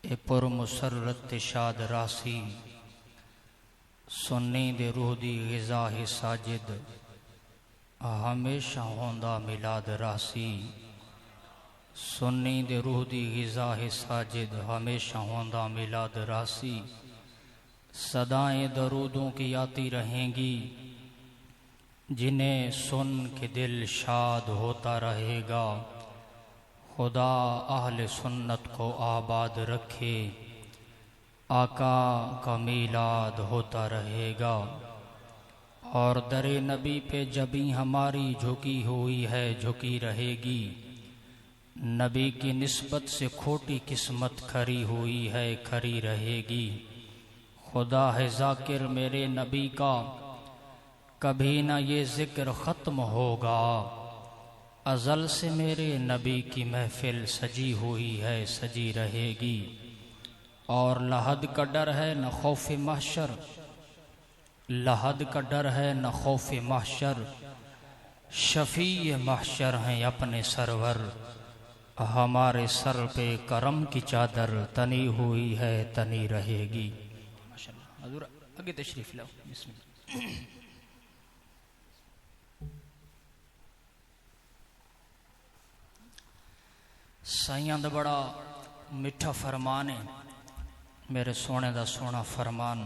ए पुर मुसरत शाद रासी सुन्नी दे रूह दी ग़िज़ा है साजिद हमेशा होंदा मिलाद रासी सुन्नी दे रूह दी ग़िज़ा है साजिद हमेशा होंदा मिलाद रासी सदाएं दरूदों की आती रहेंगी जिन्हें सुन के दिल शाद होता रहेगा। खुदा अहले सुन्नत को आबाद रखे आका का मीलाद होता रहेगा। और दरे नबी पे जबी हमारी झुकी हुई है झुकी रहेगी। नबी की निस्बत से खोटी किस्मत खरी हुई है खरी रहेगी। खुदा है ज़ाकिर मेरे नबी का कभी ना ये ज़िक्र ख़त्म होगा। अज़ल से मेरे नबी की महफिल सजी हुई है सजी रहेगी। और लहद का डर है न खौफ महशर, लहद का डर है न खौफ महशर। शफ़ी महशर हैं अपने सरवर हमारे सर पे करम की चादर तनी हुई है तनी रहेगी। माशाअल्लाह हज़ूर आगे तशरीफ़ लाओ। बिस्मिल्लाह। साइयां दा बड़ा मिठा फरमान है मेरे सोने दा सोना फरमान।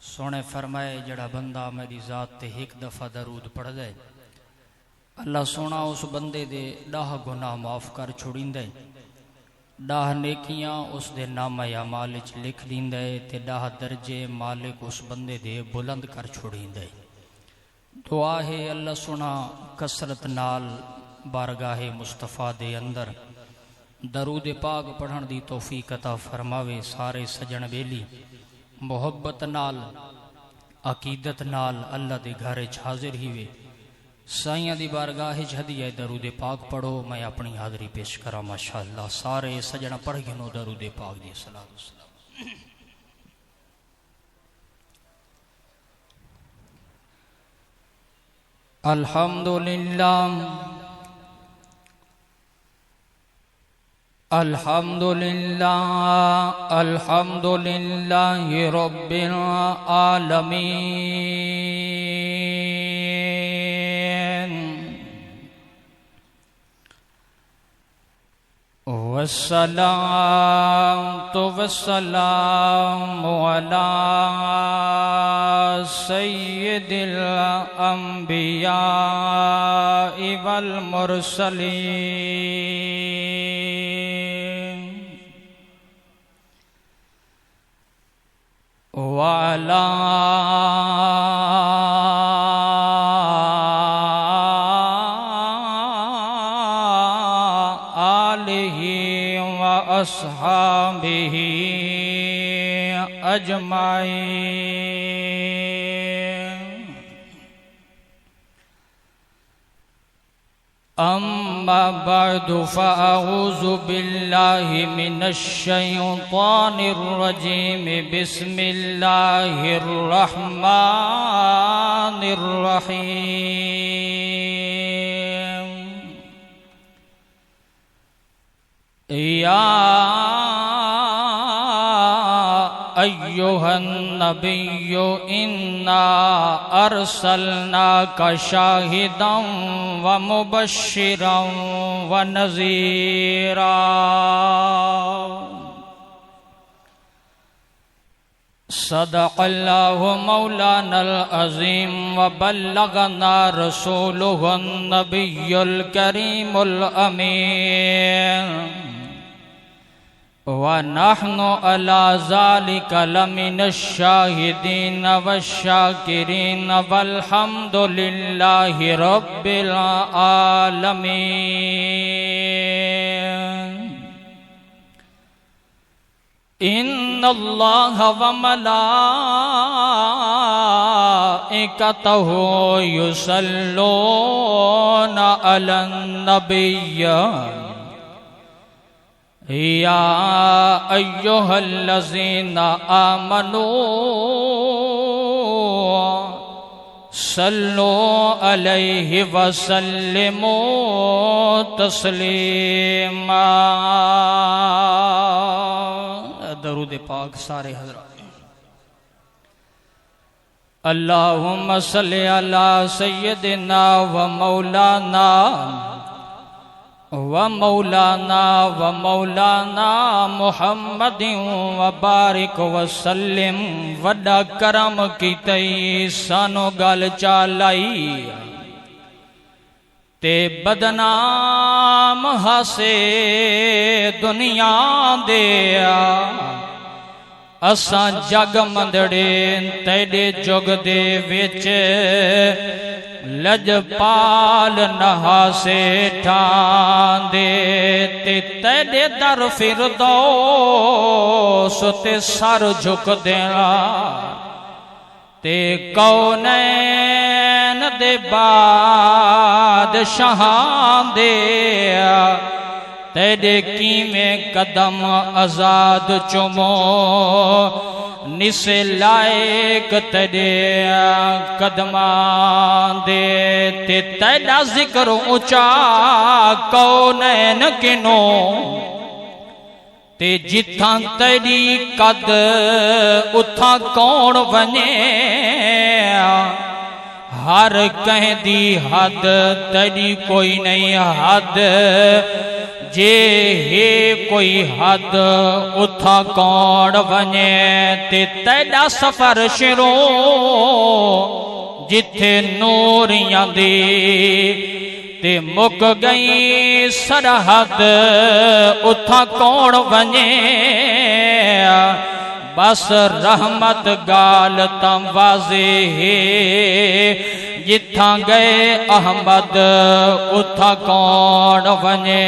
सोने फरमाए जड़ा बंदा मेरी ज़ात ते एक दफ़ा दरूद पढ़ दे अल्लाह सोना उस बंदे दे 10 गुनाह माफ़ कर छुड़ींदे। 10 नेकियां उस दे नामा या माल च लिख दींदे ते 10 दर्जे मालिक उस बंदे दे बुलंद कर छुड़ींदे। दुआ है अल्लाह सोना कसरत नाल बारगाहे मुस्तफ़ा दे अंदर दरूद पाक पढ़न दी तौफीक अता फरमावे। सारे सजन बेली मोहब्बत नाल अकीदत नाल अल्लाह दे घर हाजिर ही वे साइयां दी बारगाह हदिया दरूद पाक पढ़ो। मैं अपनी हाज़री पेश करा माशाअल्लाह। सारे सजन पढ़ गिनो दरूद पाक दी सलात व सलाम। अल्हम्दुलिल्लाह अल्हम्दुलिल्लाह अल्हम्दुलिल्लाहि रब्बिल आलमीन वस्सलातु वस्सलामु अला सय्यिदिल अंबिया वल मुरसलीन वाला आलिही व अस्हाबिही अजमाईन। अम्मा बअदु फ़अऊज़ु बिल्लाहि मिनश शैतानिर रजीम। बिस्मिल्लाहिर रहमानिर रहीम। या अय्युहन नबिय्यु इन्ना अरसलनाका शाहिदन व मुबश्शिरन व नज़ीरा। सदक़ल्लाहु मौलानल अज़ीम व बल्लगना रसूलुहुन नबियुल करीमुल अमीन व नहनु अला ज़ालिका लमिनश शाहिदीन वश्शाकिरीन वल्हम्दुलिल्लाहि रब्बिल आलमीन। इन्नल्लाह व मलाइकतहु युसल्लूना अलन नबिय्य या अय्युहल्लज़ीना आमनू सल्लु अलैहि वसल्लिमू तस्लीमा। दरूद पाक सारे हज़रात। अल्लाहुम्मा सल्लि अला सय्यदिना व मौलाना मुहम्मदिन व बारिक व सल्लिम। वड्डा करम कीतई सानो गल चालाई ते बदनाम हासे दुनिया दे असां जग मंदड़े तेरे जुग दे विच लजपाल नहासे ठांदे ते तेरे दर फिरदौस ते सर झुक देना ते कौनैन दे बादशाहां दे तेरे कीमें कदम आजाद चुमो निसे लायक तेरे कदमां दे ते तेरा जिक्र ऊंचा कौनैन किनो ते जिथां तेरी कद उथां कौन वने हर कह दी हद तेरी कोई नहीं हद जे हे कोई हद उथा कौन वने ते तेरा सफर शुरू जिथे नूरियां दी ते मुक गई सरहद उथा कौन वने बस रहमत गाल तम वाजे जिथा गए अहमद उथा कौन वने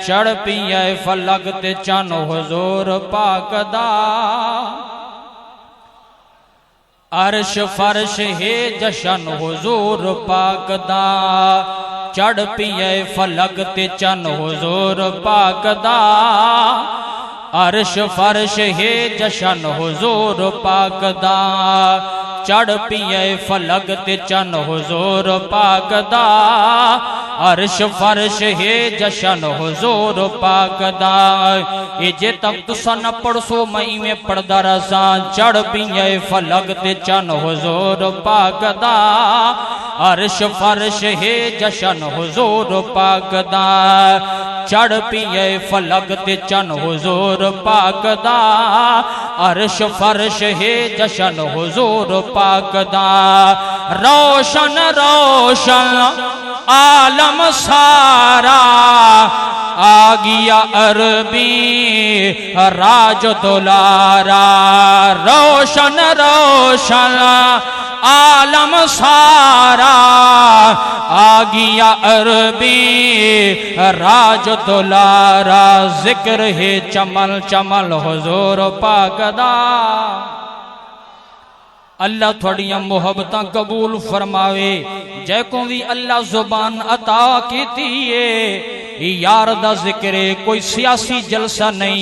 चढ़ पिए फलक ते चन हुजूर पाक दा अर्श फर्श है जशन हुजूर पाक दा चढ़ पिए फलक ते चन हुजूर पाक दा अर्श फर्श है जशन हुजूर पाक दा चढ़ पिए फलक ते चन हुजूर पाक दा अर्श फर्श है जशन हुजूर पाक दा ये जे तब तुसा न पढ़सो मई में पढ़दा रसा चढ़ पिए फलक ते चन हुजूर पाक दा अर्श फर्श है जशन हुजूर पाक दा चढ़ पिए फलक ते चन हुजूर पाक दा अर्श फर्श है जशन हुजूर पाक दा रोशन रोशन आलम सारा आ गया अरबी राज दुलारा रोशन रोशन आलम सारा आ गया अरबी राज दुलारा जिक्र है चमल चमल हुजूर पाक दा अल्लाह थोड़ियां मोहब्बत कबूल फरमावे जैको भी अल्लाह जुबान अता कीती है यार दा जिक्र कोई सियासी जलसा नहीं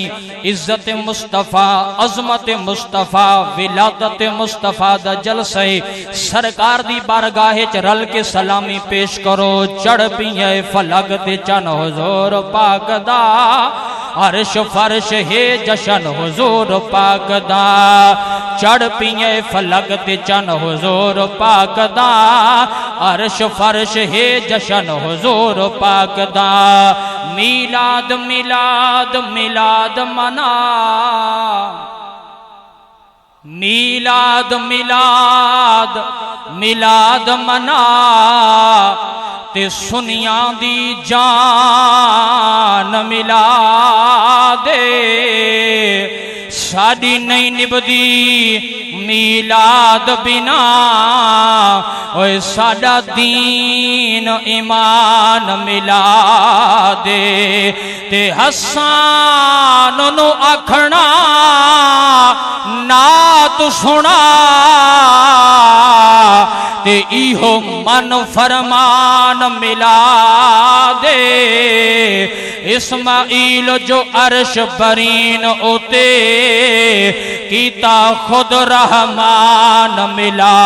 इज्जत मुस्तफा अजमत मुस्तफा विलादत मुस्तफा दा जलसा है सरकार दी बारगाह च रल के सलामी पेश करो चढ़ पिए फलक ते चन हुजूर पाक दा अर्श फर्श है जशन हुजूर पाक दा चढ़ पिए फलक ते चन हुजूर पाक दा अर्श फर्श है जशन हुजूर पाक दा मिलाद मिलाद मिलाद मना मिलाद मिलाद मिलाद मना ते सुनिया दी जान मिला दे साड़ी नहीं निभदी मिलाद बिना ओए साडा दीन ईमान मिला दे ते हसन नु आखना नात सुना ते इहो मन फरमान मिला दे इस्माइल जो अर्श बरीन उते कीता खुद रहमान मिला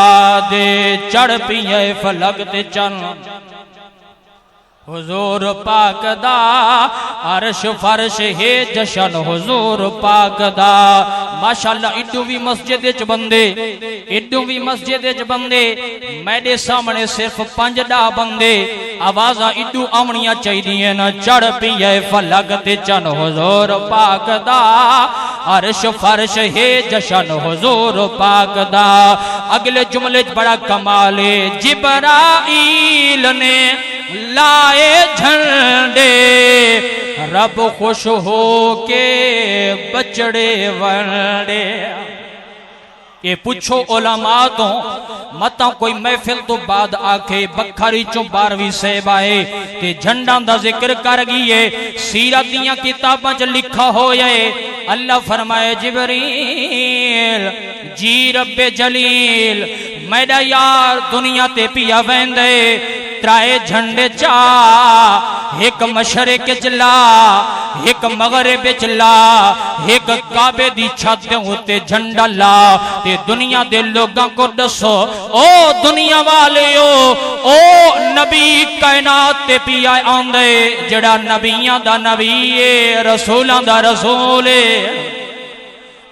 दे चढ़ पिए फलक ते चन हुजूर पाक दा अर्श फर्श है जशन हुजूर पाक दा। माशाअल्लाह इडू भी मस्जिद च बंदे, इडू भी मस्जिद च बंदे, मेरे सामने सिर्फ 5 बंदे, आवाज़ा इडू आवनियां चाहिए न। चढ़ पिए फलक ते चन हुजूर पाक दा अर्श फर्श है जशन हुजूर पाक दा। अगले जुमले च बड़ा कमाल है, जिब्राईल ने लाए झंडे रब खुश हो के बचड़े वंडे। ये पूछो उलमा तो मता कोई महफिल तो बाद आके बखारी चो 12वीं सेब आए ते झंडा दा जिक्र कर गई है। सीरत दियां किताबां च लिखा होया है, अल्लाह फरमाए जिब्रील जी रब्बे जलील मेरा यार दुनिया ते पिया वेंदे त्राए झंडे चा, एक मशरक च ला, एक मगरब च ला, एक काबे दी छत उत्ते झंडा ला ते दुनिया दे लोगां को दसो ओ दुनिया वाले ओ नबी कायनात ते पिया आंदे जड़ा नबियां दा नबी है, रसूलां दा रसूल है।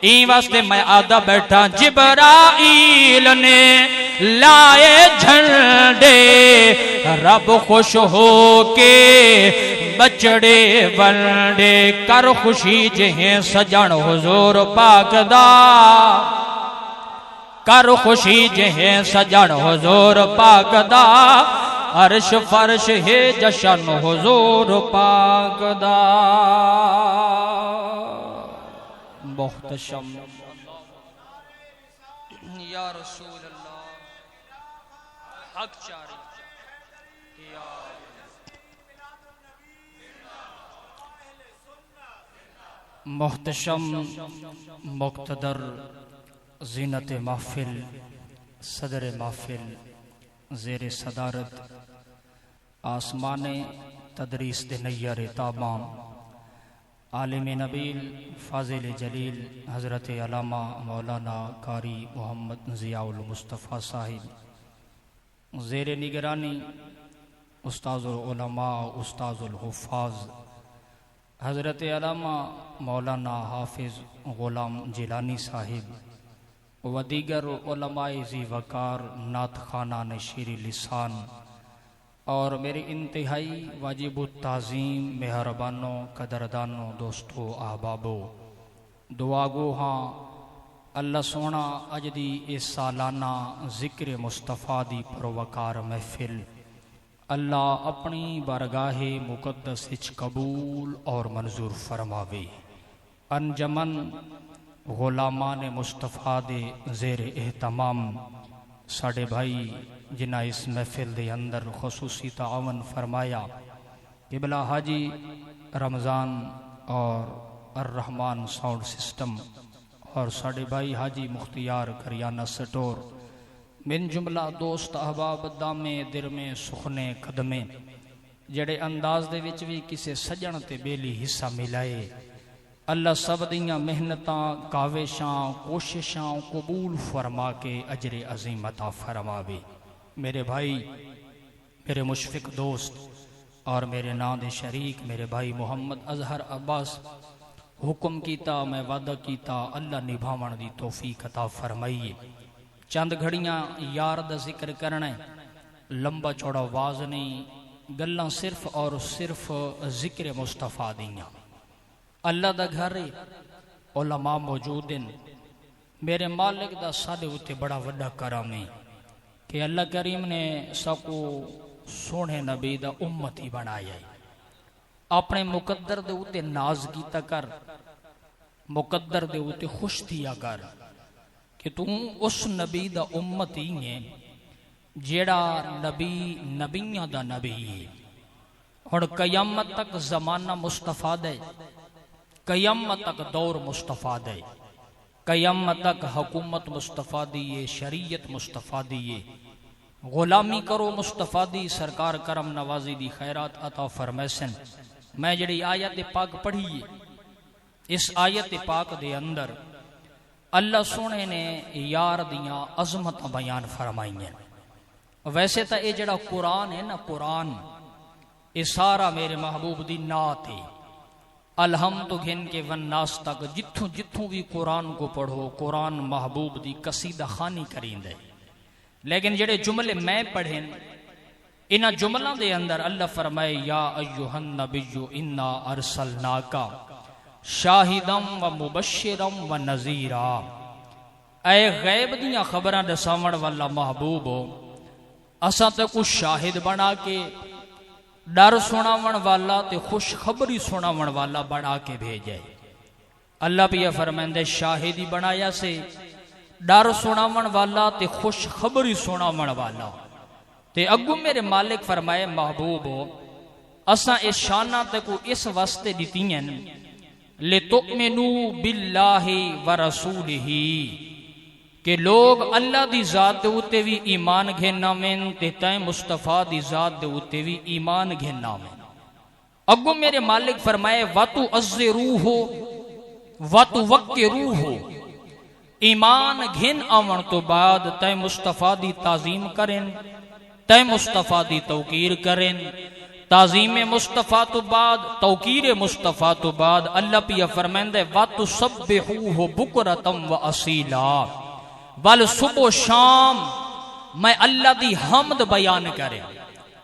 ई वास्ते मैं आदा बैठा जिब्राईल ने लाए झंडे रब खुश हो के बचड़े वंडे। कर खुशी जिहे सजन हुजूर पाक दा, कर खुशी जिहे सजन हुजूर पाक दा अर्श फर्श है जशन हुजूर पाक दा। मुहतशम या रसूल अल्लाह हक चारी या मुहतशम मुक्तदर ज़ीनत महफिल सदर महफिल ज़ेर सदारत आसमान तदरीस दे नैयर ताबाम आलिम नबील फाजिल जलील हज़रत अल्लामा मौलाना कारी मोहम्मद ज़ियाउल मुस्तफ़ा साहिब ज़ेर निगरानी उस्ताज़ुल उलमा उस्ताज़ुल हुफ़ाज़ हज़रत अल्लामा मौलाना हाफिज़ ग़ुलाम जिलानी साहिब व दीगर उलमाए ज़ी वकार नात खाना नशीरी लिसान और मेरे इंतहाई वाजिब ताज़ीम मेहरबानों कदरदानों दोस्तों अहबाबों दुआ गो हाँ अल्लाह सोना अज दी इस सालाना ज़िक्र मुस्तफ़ा दी परवकार महफिल अल्लाह अपनी बारगाहे मुक़द्दस विच कबूल और मंजूर फरमावे। अनजमन ग़ुलामान मुस्तफ़ा दे ज़ेर एहतमाम साढ़े भाई जिन्हें इस महफिल के अंदर खसूसी तावन फरमाया किबला हाजी रमज़ान और अर्रहमान साउंड सिस्टम और साढ़े भाई हाजी मुख्तियार करियाना स्टोर मिन जुमला दोस्त अहबाब दामे दिरमे सुखने कदमे जड़े अंदाज दे विच भी किसी सजन ते बेली हिस्सा मिलाए अल्लाह सब दियां मेहनतां काविशां कोशिशां कबूल फरमा के अजरे अजीम अता फरमावे। मेरे भाई मेरे मुशफिक दोस्त और मेरे नां दे शरीक मेरे भाई मोहम्मद अजहर अब्बास हुक्म कीता मैं वादा कीता अल्लाह निभावन दी तौफीक अता फरमाइए। चंद घड़ियां यार दा जिक्र करना है, लंबा चौड़ा वाज नहीं, गल्लां सिर्फ और सिर्फ जिक्र मुस्तफ़ा दियां। अल्लाह दा घर है, उलमा मौजूद हैं। मेरे मालिक दा साडे उत्ते बड़ा वड्डा करम है कि अल्लाह करीम ने साकू सोने नबी दा उम्मत ही बनाया है। अपने मुकद्दर दे उत्ते नाज कीता कर, मुकद्दर दे उत्ते खुश थिया कर कि तू उस नबी दा उम्मत ही है जेड़ा नबी नबियां दा नबी है। हुण कयामत तक जमाना मुस्तफा दे, कयामत तक दौर मुस्तफा दे, कयामत तक हुकूमत मुस्तफा दी है, शरीयत मुस्तफा दी है। गुलामी करो मुस्तफा दी, सरकार करम नवाजी दी खैरात अता फरमैसन। मैं जड़ी आयत पाक पढ़ी है, इस आयत पाक दे अंदर अल्लाह सोने ने यार दियां अजमत बयान फरमाई हैं। वैसे तो ये जड़ा कुरान है ना, कुरान ये सारा मेरे महबूब दी नात है। अलहम तो घिन के वन्नास तक जिथों जिथों भी कुरान को पढ़ो, कुरान महबूब दी कसीदा खानी करींद है। लेकिन जेड़े जुमले मैं पढ़े इन्हां जुमलों के अंदर अल्लाह फरमाए या अय्युहन नबिय्यु इन्ना अरसलनाका शाहिदम व मुबश्शिरम व नज़ीरा। ऐ गैब दियां खबरां दसावण वाला महबूब हो, असां ते कुछ शाहिद बना के डर सुनावन वाला ते खुशखबरी सुनावन वाला बना के भेजे। अल्लाह पिया फरमांदे शाहिद ही बनाया से, डर सुनावन वाला ते खुशखबरी सुनावन वाला। ते अगू मेरे मालिक फरमाए महबूब हो, असां इस शाना ते को इस वास्ते दितियां ले तुमिनू बिल्लाहि व रसूलिही कि लोग अल्लाह दी जात दे उत्ते भी ईमान घेना वेन ते तै मुस्तफा दी जात दे उत्ते भी ईमान घेना वेन। अगो मेरे मालिक फरमाए वतु अज़्ज़िरूहु वतु वक्किरूहु, ईमान घेन आवन तो बाद तै मुस्तफा दी ताजीम करें, तै मुस्तफा दी तौकीर करें। ताजीम मुस्तफा तो बाद तौकीर मुस्तफा तो बाद अल्लाह पिया फरमांदे वतु सब्बिहूहु बुकरतम व असीला, बल सुबह शाम मैं अल्लाह दी हमद बयान करे,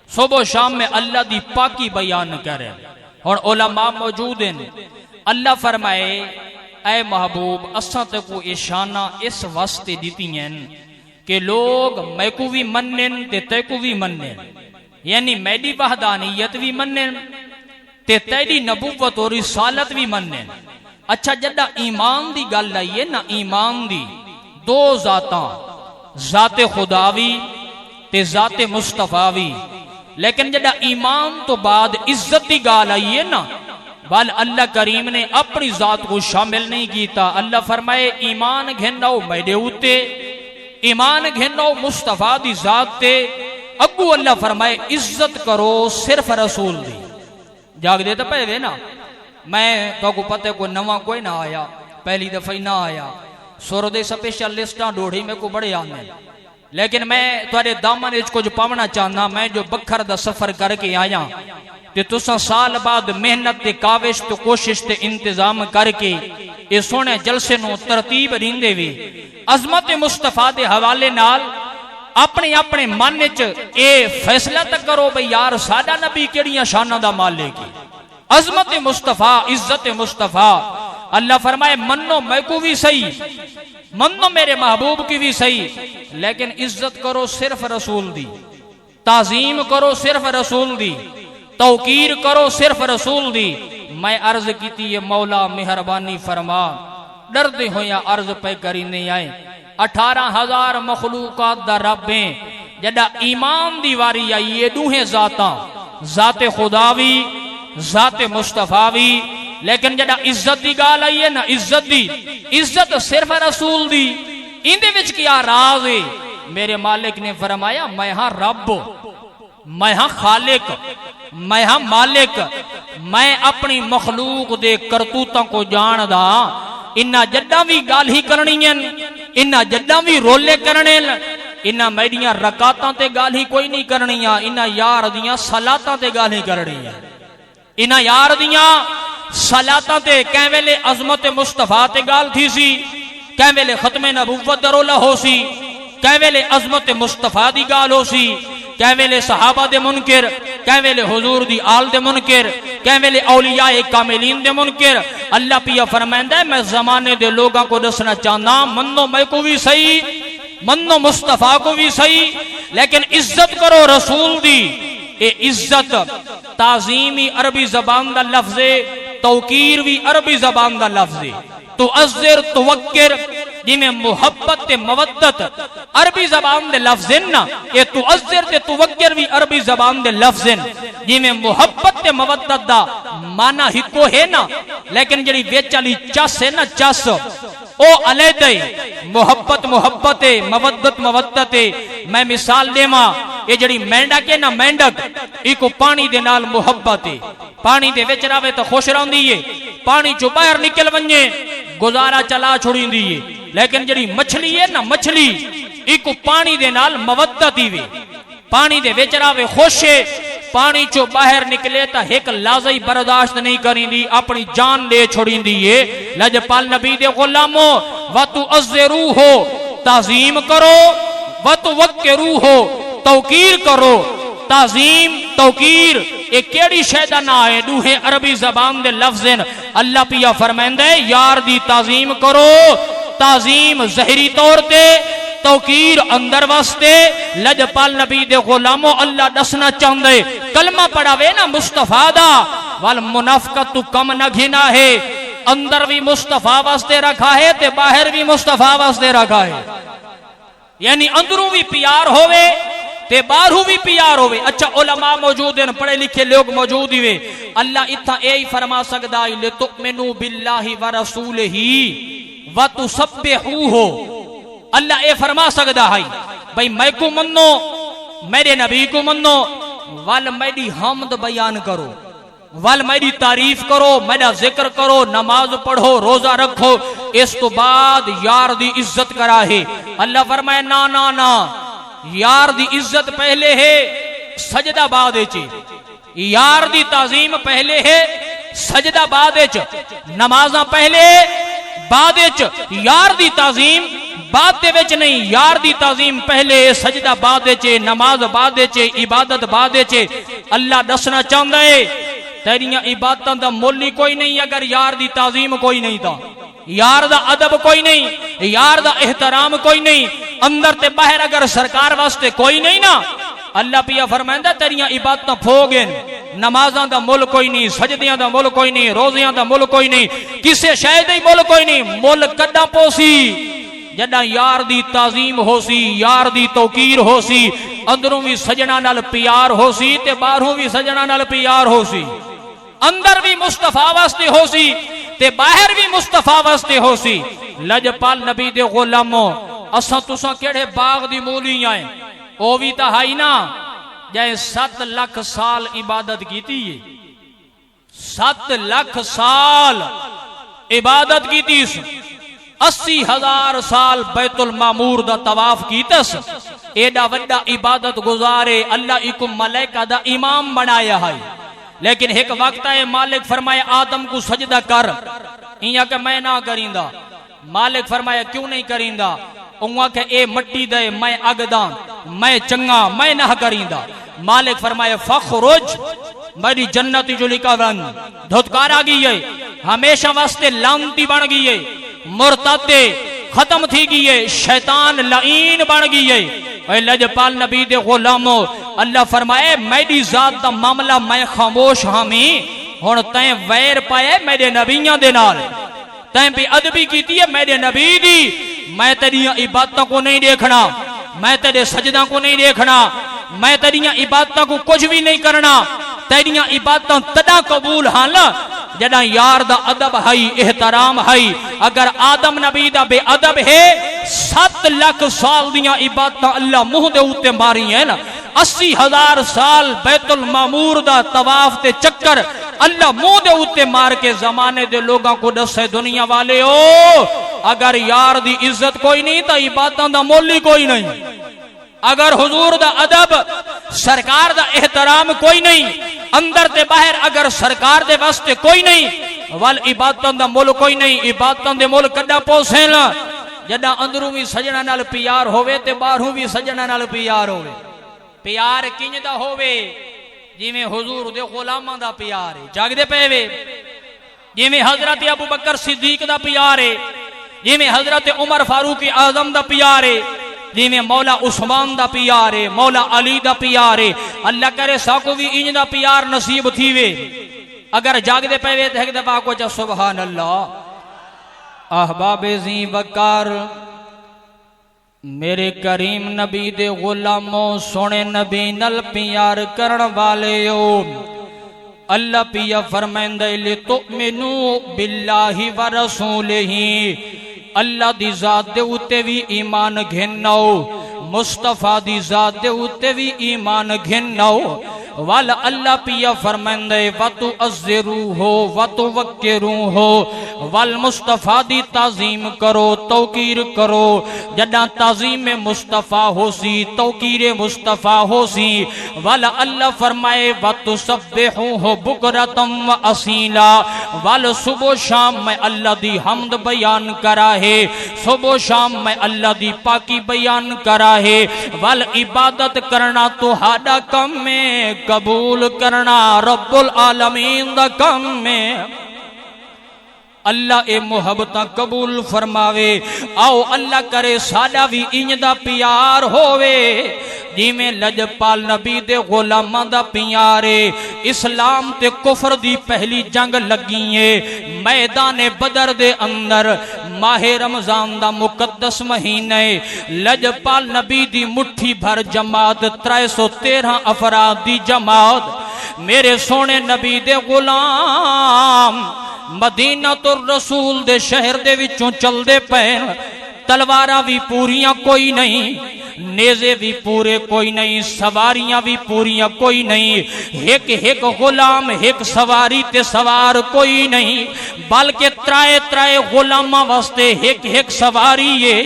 सुबह शाम में अल्लाह दी पाकी बयान करे। और उलमा मौजूद हैं। अल्लाह फरमाए ऐ महबूब असां ते को इशाना इस वास्ते दितियां कि लोग मैं को भी मन्नें ते तै को भी मन्नें, यानी मेरी वहदानियत भी मन्नें ते तेरी नबुव्वत और रिसालत भी मन्नें। अच्छा जदा ईमान दी गल आई है ना, ईमान दी दो जातां, जाते खुदावी ते जाते मुस्तफावी। लेकिन जदा ईमान तो बाद इज्जत की गाल आई है ना, बल अल्लाह करीम ने अपनी जात को शामिल नहीं किया। अल्लाह फरमाए ईमान घेनाओ मेरे उत्ते, ईमान घेनाओ मुस्तफा दी जात ते। अगू अल्लाह फरमाए इज्जत करो सिर्फ रसूल दी। जागदे तो पे ना, मैं तो पता कोई नवा कोई ना आया, पहली दफा ही ना आया। सुर दे स्पेशल लिस्टां डोड़ी में को बड़े आने, लेकिन मैं तुहाडे दामन विच कुछ पावना चाहना। मैं जो बखर दा सफर करके आया ते तुसां साल बाद मेहनत ते काविश ते कोशिश ते इंतजाम करके ये सोहने जलसे नूं तरतीब दींदे वी अजमत मुस्तफा दे हवाले नाल अपने अपने मन विच ये फैसला तक करो भाई यार साडा नबी किहड़ियां शानां दा मालिक है। अजमत मुस्तफा, इज्जत मुस्तफा। अल्लाह फरमाए मन्नो मैं को भी सही, मन्नो मेरे महबूब की भी सही, लेकिन इज्जत करो सिर्फ रसूल दी, ताजीम करो सिर्फ रसूल दी, तौकीर करो सिर्फ रसूल दी। मैं अर्ज की है मौला मेहरबानी फरमा, डरदे होया अर्ज पे करी नहीं आए। 18,000 मखलूकात दा रब है, जदा ईमान दी वारी आई ये दूहे जाता, जाते खुदावी जाते मुस्तफावी। लेकिन जदा इज्जत की गाल आई है ना, इज्जत दी, इज्जत सिर्फ रसूल दी। इंदे विच क्या राज है? मेरे मालिक ने फरमाया मैं हाँ रब, मैं हाँ खालिक, मैं हाँ मालिक। मैं अपनी मखलूक दे करतूतों को जानदा। इन्ना जड्डा भी गाल ही करनी है, इन्ना जड्डा भी रोले करने, इन्ना मेरिया रकातां ते गाल ही कोई नहीं करनी है, इन्ना यार दियां सलातां ते गाल ही करनी है। इन्ना यार दियां सलातां ते कै वेले अजमत मुस्तफा ते गाल थी सी, कै वेले खत्मे नबुव्वत दा रोला हो सी, कै वेले अजमत मुस्तफा दी गाल हो सी, कै वेले सहाबा दे मुनकिर, कै वेले हुजूर दी आल दे मुनकिर, कै वेले औलियाए कामिलीन दे मुनकिर। अल्लाह पिया फरमांदा है मैं जमाने दे लोगों को दसना चाहना, मन्नो मैं को भी सही, मन्नो मुस्तफा को भी सही, लेकिन इज्जत करो रसूल दी। ए इज्जत ताजीमी अरबी जबान दा लफ्ज़ है, तौकीर भी अरबी जबान दा लफ्ज़ है। तो अज़्ज़िर तुवक्किर जिमें मुहब्बत ते मवद्दत अरबी जबान दे लफ्ज़ हैं ना, ये तु अज़्ज़िर ते तुवक्किर भी अरबी जबान दे लफ्ज़ हैं। जिमें मुहब्बत ते मवद्दत दा माना हिको है ना, लेकिन जड़ी विच वाली चस है ना, चस ओ अलग है। मुहब्बत मुहब्बत है, मवद्दत मवद्दत है। मैं मिसाल देवा, ये जड़ी मेंढक है ना, मेंढक इको पानी दे नाल मुहब्बत है, पानी दे विच रहे तो खुश रहंदी है, पानी चो बाहर निकल वने गुजारा चला छोड़ींदी है। लेकिन जड़ी मछली है ना, मछली इको पानी दे नाल मवद्दत ही वे, पानी दे विच रहे खुश है, पानी चो बाहर निकले तो एक लाज़ा ही बर्दाश्त नहीं करींदी, अपनी जान दे छोड़ींदी है। लजपाल नबी दे गुलामो वतु अज़्ज़रू हो ताज़ीम करो, वतु वक्किरू हो तौकीर करो। ताज़ीम तौकीर ये केड़ी शैदा ना है, दूहे अरबी जबान दे लफ्ज़। अल्लाह पिया फरमांदे यार दी ताज़ीम करो, ताज़ीम ज़हरी तौर ते, तौकीर अंदर वास्ते। लजपाल नबी दे गुलामो अल्लाह दसना चाहते कलमा पढ़ावे ना मुस्तफा दा, वल मुनाफिकत तू कम न घिना है। अंदर भी मुस्तफा वास्ते रखा है ते बाहर भी मुस्तफा वास्ते रखा है, यानी अंदरों भी प्यार होवे ते बाहरों भी प्यार होवे। अच्छा उलमा मौजूद हैं, पढ़े लिखे लोग मौजूद ही वे। अल्लाह इत्था यही फरमा सकदा है ले तुमिनु बिल्लाहि व रसूलिही व तुसब्बिहूहु। अल्लाह ये फरमा सकदा है भाई मैं को मन्नो, मेरे नबी को मन्नो, वल मेरी हमद बयान करो, वल मेरी तारीफ करो, मेरा जिक्र करो, नमाज पढ़ो, रोजा रखो, इस तो बाद यार दी इज्जत करा है। अल्लाह फरमाए ना ना ना, यार दी इज्जत पहले है, सजदा बाद च। यार दी ताजीम पहले है, सजदा बाद च। नमाजा पहले बाद च, यार दी ताजीम बाद दे विच नहीं। यार दी ताजीम पहले, सजदा बाद च, नमाज बाद च, इबादत बाद च। अल्लाह दसना चाहता है तेरिया इबादतों का मुल ही कोई नहीं अगर यार दी ताजीम कोई नहीं था, यार दा अदब कोई नहीं, यार दा एहतराम कोई नहीं, अंदर ते बाहर अगर सरकार वास्ते कोई नहीं ना। अल्लाह पिया फरमांदा तेरिया इबादत फोगे, नमाजा दा मुल कोई नहीं, सजदियां दा मुल कोई नहीं, रोजियां दा मुल कोई नहीं, किसे शय दा मुल कोई नहीं। मुल कदा पोसी जदा यार दी ताजीम होसी, यार दी तौकीर होसी, अंदरों भी सजना नाल प्यार होसी ते बाहरों भी सजना नाल प्यार होसी। अंदर भी मुस्तफा वास्ते होसी ते बाहर भी मुस्तफा वास्ते होसी। लजपाल नबी दे गुलामो असा तुसा केड़े बाग दी मूली आए, ओ भी तो हाई ना जै 7 लाख साल इबादत की थी, 7 लाख साल इबादत की थी, 80,000 साल बैतुल मामूर दा तवाफ कीतस। एडा वड्डा इबादत गुजारे अल्लाह इको मलाइका दा इमाम बनाया है। लेकिन एक वक्त है मालिक फरमाया आदम को सजदा कर, इया के मैं ना करींदा। मालिक फरमाया क्यों नहीं करींदा? उंगा के ए मट्टी दे मैं अगदा, मैं चंगा, मैं ना करींदा। मालिक फरमाया फखरुज, मेरी जन्नती जो लिखा रंग धुतकार आ गई है, हमेशा वास्ते लानती बन गई है, मुर्तदे खत्म थी गई है, शैतान लईन बन गई है। लजपाल नबी दे गुलामो अल्लाह फरमाए मेरी जात दा मामला मैं खामोश हामी, हुण तैं वैर पाया मेरे नबियां दे नाल, तैं बेअदबी कीती है मेरे नबी दी। मैं तेरिया इबादतों को नहीं देखना, मैं तेरे सजदा को नहीं देखना, मैं तेरिया इबादतों को कुछ भी नहीं करना। तेरिया इबादतों तदा कबूल हाल जदा यार दा अदब है, एहतराम है। अगर आदम नबी दा बेअदब है, 7 लाख साल दियां इबादतां अल्लाह मुंह दे उत्ते मारी है ना। 80,000 साल बैतुल मामूर दा तवाफ ते चक्कर अल्लाह मुंह दे उत्ते मार के जमाने दे लोगों को दसे दुनिया वाले हो अगर यार दी इज्जत कोई नहीं तो इबादतां दा मोल ही कोई नहीं। अगर हुजूर दा अदब, सरकार दा एहतराम कोई नहीं, अंदर ते बाहर अगर सरकार दे वास्ते कोई नहीं, वल इबादतों दा मुल कोई नहीं। इबादतों दे मुल कदा पोसेल जदा अंदरों भी सजना नाल प्यार होवे ते बाहरों भी सजना नाल प्यार होवे। प्यार किंज दा होवे जिवें हुजूर दे गुलामां दा प्यार है, जागदे पे वे, जिवें हजरत अबू बकर सिद्दीक दा प्यार है, जिवें हजरत उमर फारूक आजम दा प्यार है, जिवें मौला उस्मान दा प्यार है, मौला अली दा प्यार है। अल्लाह करे साको भी इंज दा प्यार नसीब थीवे। अगर जागदे पे तो एक दफा को सुभान अल्लाह। अहबाबे जी बकार मेरे करीम नबी दे गुलामों सोने नबी नल प्यार करण वाले हो। अल्लाह पिया फरमांदे ले तुमिनु बिल्लाहि व रसूलिही, अल्लाह दी जात दे उत्ते भी ईमान घिन्नो, मुस्तफा दी जात दे उत्ते भी ईमान घिन्नो। वल अल्लाह पिया फरमांदे वतु अज़्ज़िरू हो वतु वक्किरू हो वल मुस्तफा दी ताजीम करो तौकीर करो जदा ताजीम मुस्तफा होसी तौकीर मुस्तफा होसी वल अल्लाह फरमाए वतु सब्बिहू हो बुकरतम व असीला वल सुबह शाम मैं अल्लाह दी हम्द बयान करा है सुबह शाम मैं अल्लाह दी पाकी बयान करा है वल इबादत करना तुहाडा कम में कबूल करना रब्बुल आलमीन दा कम में अल्लाह ए मुहब्बतां कबूल फरमावे आओ अल्लाह करे साडा भी इंज दा प्यार होवे जिमें लजपाल नबी दे गुलामां दा प्यारे इस्लाम ते कुफर दी पहली जंग लगी है मैदान बदर दे अंदर माहे रमजान दा मुकद्दस महीने लजपाल नबी दी मुट्ठी भर जमात 313 अफराद दी जमात मेरे सोने नबी दे गुलाम मदीना तो रसूल दे शहर दे विचों चलदे पैन तलवारां भी पूरियां कोई नहीं नेज़े भी पूरे कोई नहीं सवारियां भी पूरियां कोई नहीं एक एक गुलाम एक सवारी ते सवार कोई नहीं बल्कि त्राए त्राए गुलामां वास्ते एक एक सवारी है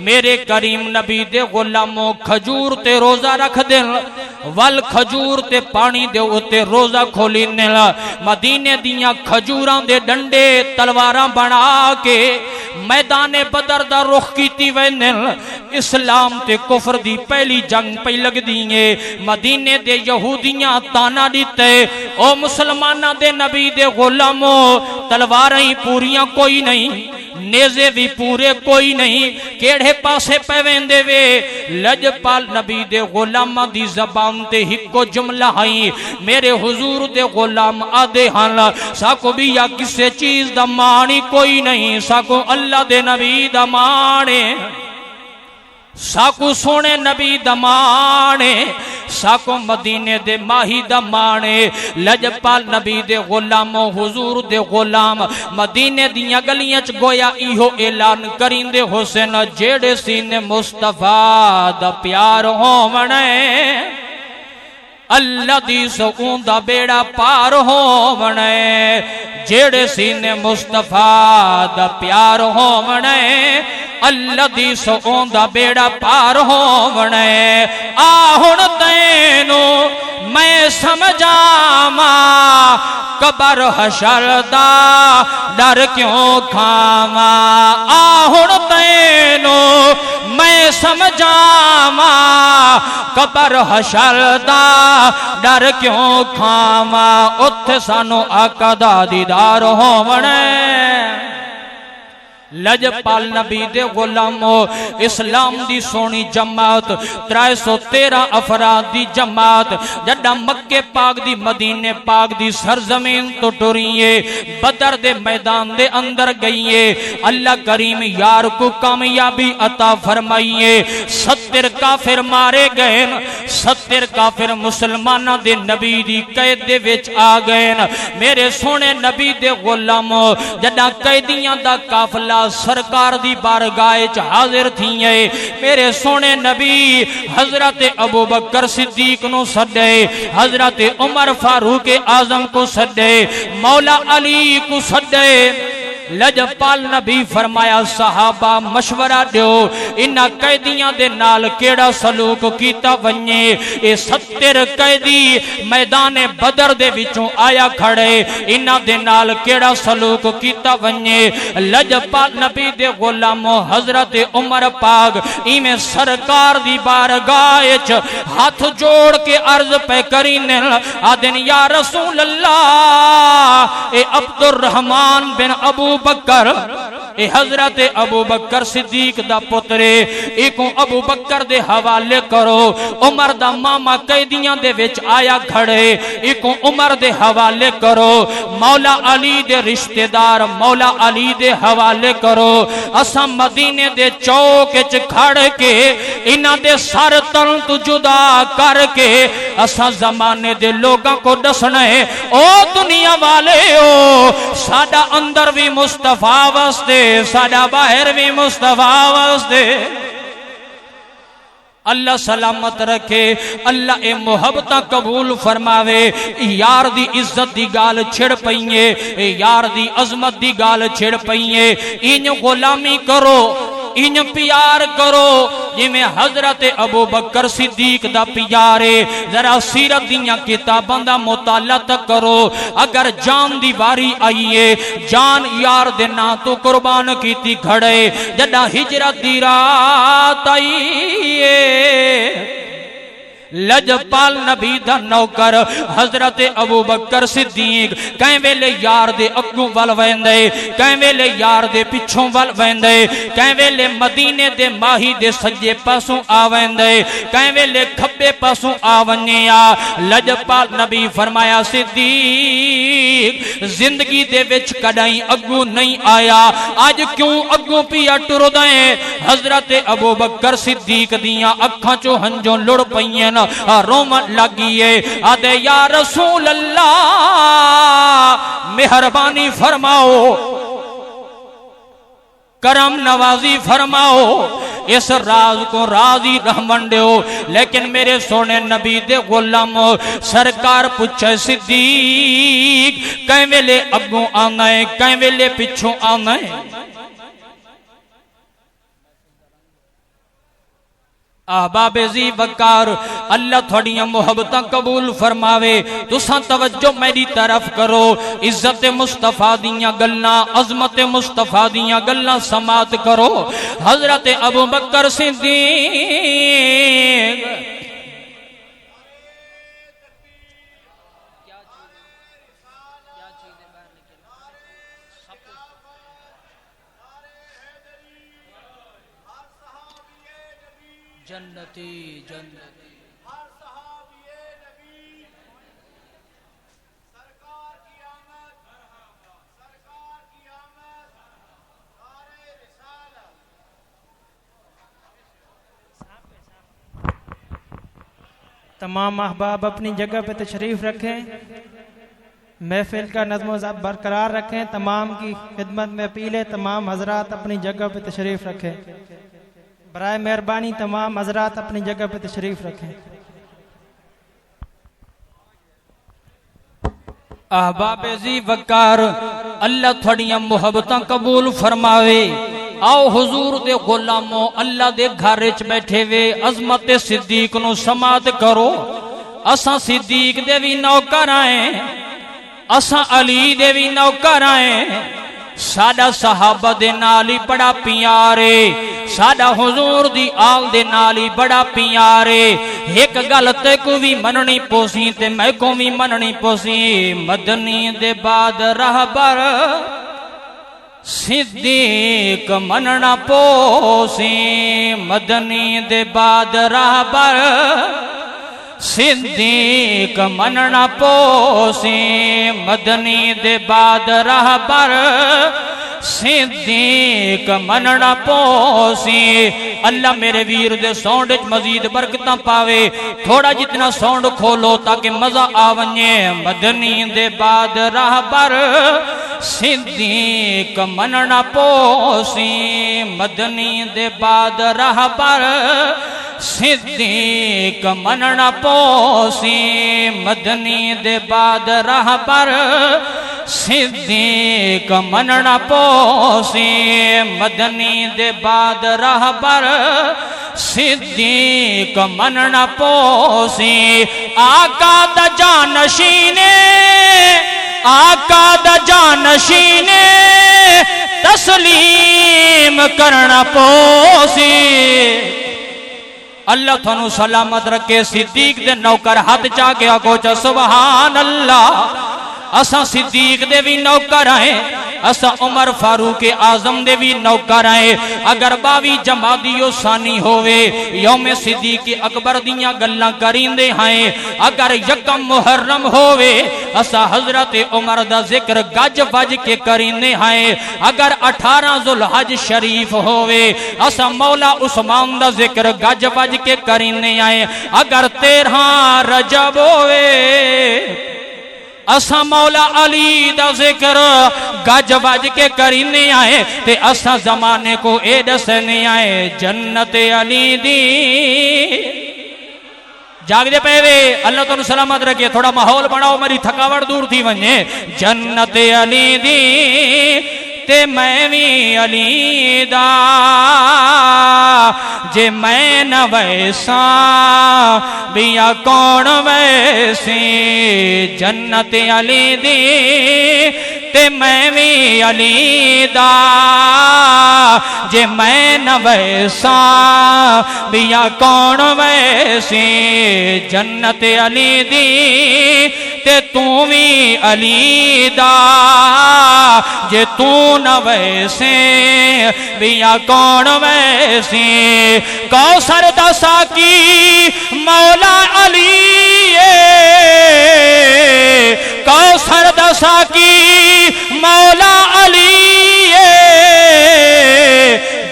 मेरे करीम नबी दे गुलामों खजूर ते रोजा रख देन वल खजूर ते पानी दे उते रोजा खोली ने मदीने दियां खजूरां दे डंडे तलवारां बना के मैदाने बदर दा रुख कीती वैने इस्लाम ते कुफर दी पहली जंग पई लगदी है मदीने दे यहूदियां ताना दिते ओ मुसलमानां दे नबी दे गुलामों तलवारां ही पूरियां कोई नहीं नेज़े भी पूरे कोई नहीं केड़े पासे पवेंदे वे लजपाल नबी दे गुलामां दी ज़बान ते हिको जुमला आई मेरे हुजूर दे गुलाम आदे हन साको भी या किसी चीज दा मान ही कोई नहीं साको अल्लाह दे नबी दा मान साकू सोने नबी दमाने साको मदीने दे माही दमाने लजपाल नबी दे गुलामो हुजूर दे गुलाम मदीने दियां गलियां च गोया इहो ऐलान करिंदे हुसैन जेड़े सीने मुस्तफा दा प्यार होवणे अल्लाह दी सकून दा बेड़ा पार होवणे जेड़े सीने मुस्तफा दा प्यार होवणे अल्लाह दी सकून दा बेड़ा पार होवणे आ हुण तैनू मैं समझावा कबर हशर दा डर क्यों खावा आ हुण तैनू मैं समझावा कबर हशर दा डर क्यों खावा उत्थे सानू आका दा दीदार होवणे लजपाल नबी दे गुलामो इस्लाम दी सोनी जमात 313 अफराद दी जमात जड़ा मक्के पाक दी मदीने पाक दी सरजमीन तो टुरिए बदर दे मैदान दे अंदर गईए अल्लाह करीम यार को कामयाबी अता फरमाइए 70 काफिर मारे गए 70 काफिर मुसलमाना दे नबी दी कैद दे विच आ गए मेरे सोने नबी दे गुलामो जड़ा कैदियां दा काफिला सरकार दी बारगाह च हाजिर थी मेरे सोने नबी हजरत अबू बकर सिद्दीक नु सदे हजरत उमर फारूक आजम को सदे मौला अली को सदे लजपाल नबी फरमाया सहाबा मशवरा दो इन्हां कैदियां दे नाल केड़ा सलूक कीता वने ए 70 कैदी मैदान बदर दे विचों आया खड़े इन्हां दे नाल केड़ा सलूक कीता वने लजपाल नबी दे गुलामो हजरत उमर पाक इवें सरकार दी बारगाह च हाथ जोड़ के अर्ज पे करीने आदन या रसूल अल्लाह ए अब्दुर रहमान बिन अबू बकर ए हजरत अबू बकर सिद्दीक दा पुत्रे इको अबू बकर दे हवाले करो उमर दा मामा कैदियां दे विच आया खड़े इको उमर दे हवाले करो मौला अली दे रिश्तेदार मौला अली दे हवाले करो असा मदीने दे चौक च खड़ के इन्हां दे सर तन तू जुदा करके असा जमाने दे लोगां को दसना है ओ दुनिया वाले ओ साडा अंदर भी मुस्तफा वास्ते साडा बाहर भी मुस्तफा वास्ते अल्लाह सलामत रखे, अल्लाह ए मोहब्बत कबूल फरमावे। यार दी इज्जत दी गाल छिड़ पईए, यार दी अजमत दी गाल छिड़ पईए। इन गुलामी करो, इन प्यार करो जिमें हजरत अबू बकर सिद्दीक दा प्यारे। जरा सीरत दियां किताबां दा मुताला करो। अगर जान दी वारी आईए, जान यार दे ना तो कुर्बान कीती खड़े। जदा हिजरत दी रात आईए, लजपाल नबी दा नौकर हजरत अबू बकर सिद्दीक कई वेले यार दे अगों वल वेंदे, कई वेले यार दे पिछों वल वेंदे, कई वेले मदीने दे माही दे सज्जे पासों आ वेंदे, कई वेले खब्बे पासों आ वन्या। लजपाल नबी फरमाया सिद्दीक जिंदगी दे विच कदाई अगों नहीं आया, अज क्यों अगों पिया टुरदा है? हजरत अबू बकर सिद्दीक दियां अखां चों हंजों लुड़ पईयां, रोमन लगिए। आदे या रसूल अल्लाह मेहरबानी फरमाओ, करम नवाजी फरमाओ, इस राज को राजी रहमन दो। लेकिन मेरे सोने नबी दे गुलाम सरकार पूछे सिद्दीक कई वेले अगों आना है, कई वेले पिछों आना है? अहबाबे जी वकार, अल्लाह थोड़ियां मोहब्बतां कबूल फरमावे। तुसां तवज्जो मेरी तरफ करो। इज्जत मुस्तफा दियां गल्लां, अजमत मुस्तफा दियां गल्लां समात करो। हजरत अबू बकर सिद्दीक जन्नती जन्नती हर सहाबिए नबी सरकार की आमद, सरकार की आमद, सारे रिसालत। तमाम अहबाब अपनी जगह पे तशरीफ रखें, महफिल का नज़्म ज़ब्त बरकरार रखें। तमाम की खिदमत में अपील है, तमाम हजरात अपनी जगह पे तशरीफ रखें। बराए मेहरबानी तमाम हजरात अपनी जगह पे तशरीफ रखें। अहबाबे जी वकार, अल्लाह थोड़ियां मोहब्बतां कबूल फरमावे। आओ हुजूर दे गुलामो, अल्लाह दे घर च बैठे वे अजमत सिद्दीक नु समात करो। असां सिद्दीक दे भी नौकर आए, असां अली दे भी नौकर आए। साडा सहाबा दे नाल ही बड़ा प्यारे, साडा हुजूर दी आल दे नाल ही बड़ा प्यारे। एक गल ते को भी मननी पोसी ते मैं को भी मननी पोसी। मदनी दे बाद रहबर सिद्दीक मनना पोसी, मदनी दे बाद रहबर सिद्दीक मनना पोसी, मदनी दे बाद रहबर सिद्दीक मनना पोसी। अल्लाह मेरे वीर दे साउंड च मजीद बरकतां पावे। थोड़ा जितना साउंड खोलो ताकि मजा आ वने। मदनी दे बाद रहबर सिद्दीक मनना पोसी, मदनी दे बाद रहबर सिद्दीक मनना पोसी, मदनी दे बाद रहबर सिद्दीक मनना पोसी, मदनी दे बाद रहबर सिद्दीक मनना पोसी। आका दा जानशीने, आका दा जानशीने तस्लीम करना पोसी। अल्लाह थानू सलामत रखे। सिद्दीक दे नौकर हाथ चा के आखो च सुभान अल्लाह। असा सिद्दीक दे भी नौकर आए, असा उमर फारूक आजम दे भी नौकर आए। अगर 22 जमादियो सानी होवे, यौम सिद्दीक अकबर दियां गल्लां करींदे हैं। अगर यकम मुहर्रम होवे, असा हजरत उमर दा जिक्र गज बज के करींदे हैं। अगर 18 जुलहज शरीफ होवे, असा मौला उस्मान दा जिक्र गज बज के करींदे हैं। अगर 13 रजब होवे, असा मौला अली दा जिक्र गज बज के करीने आए ते असा जमाने को ए दसने आए जन्नत अली दी। जागदे पे वे अल्लाह तुम सलामत रखे, थोड़ा माहौल बनाओ, मेरी थकावट दूर थी वने। जन्नत अली दी ते मैं भी अली दा, जे मैं न वैसा बिया कौन वैसी। जन्नत अली दी ते मैं भी अली दा, जे मैं न वैसा बिया कौन वैसी। जन्नत अली दी ते तू भी अली दा, जे तू न वैसे बिया कौन वैसी। कौसर दा साकी मौला अली, कौसर दा साकी मौला अली,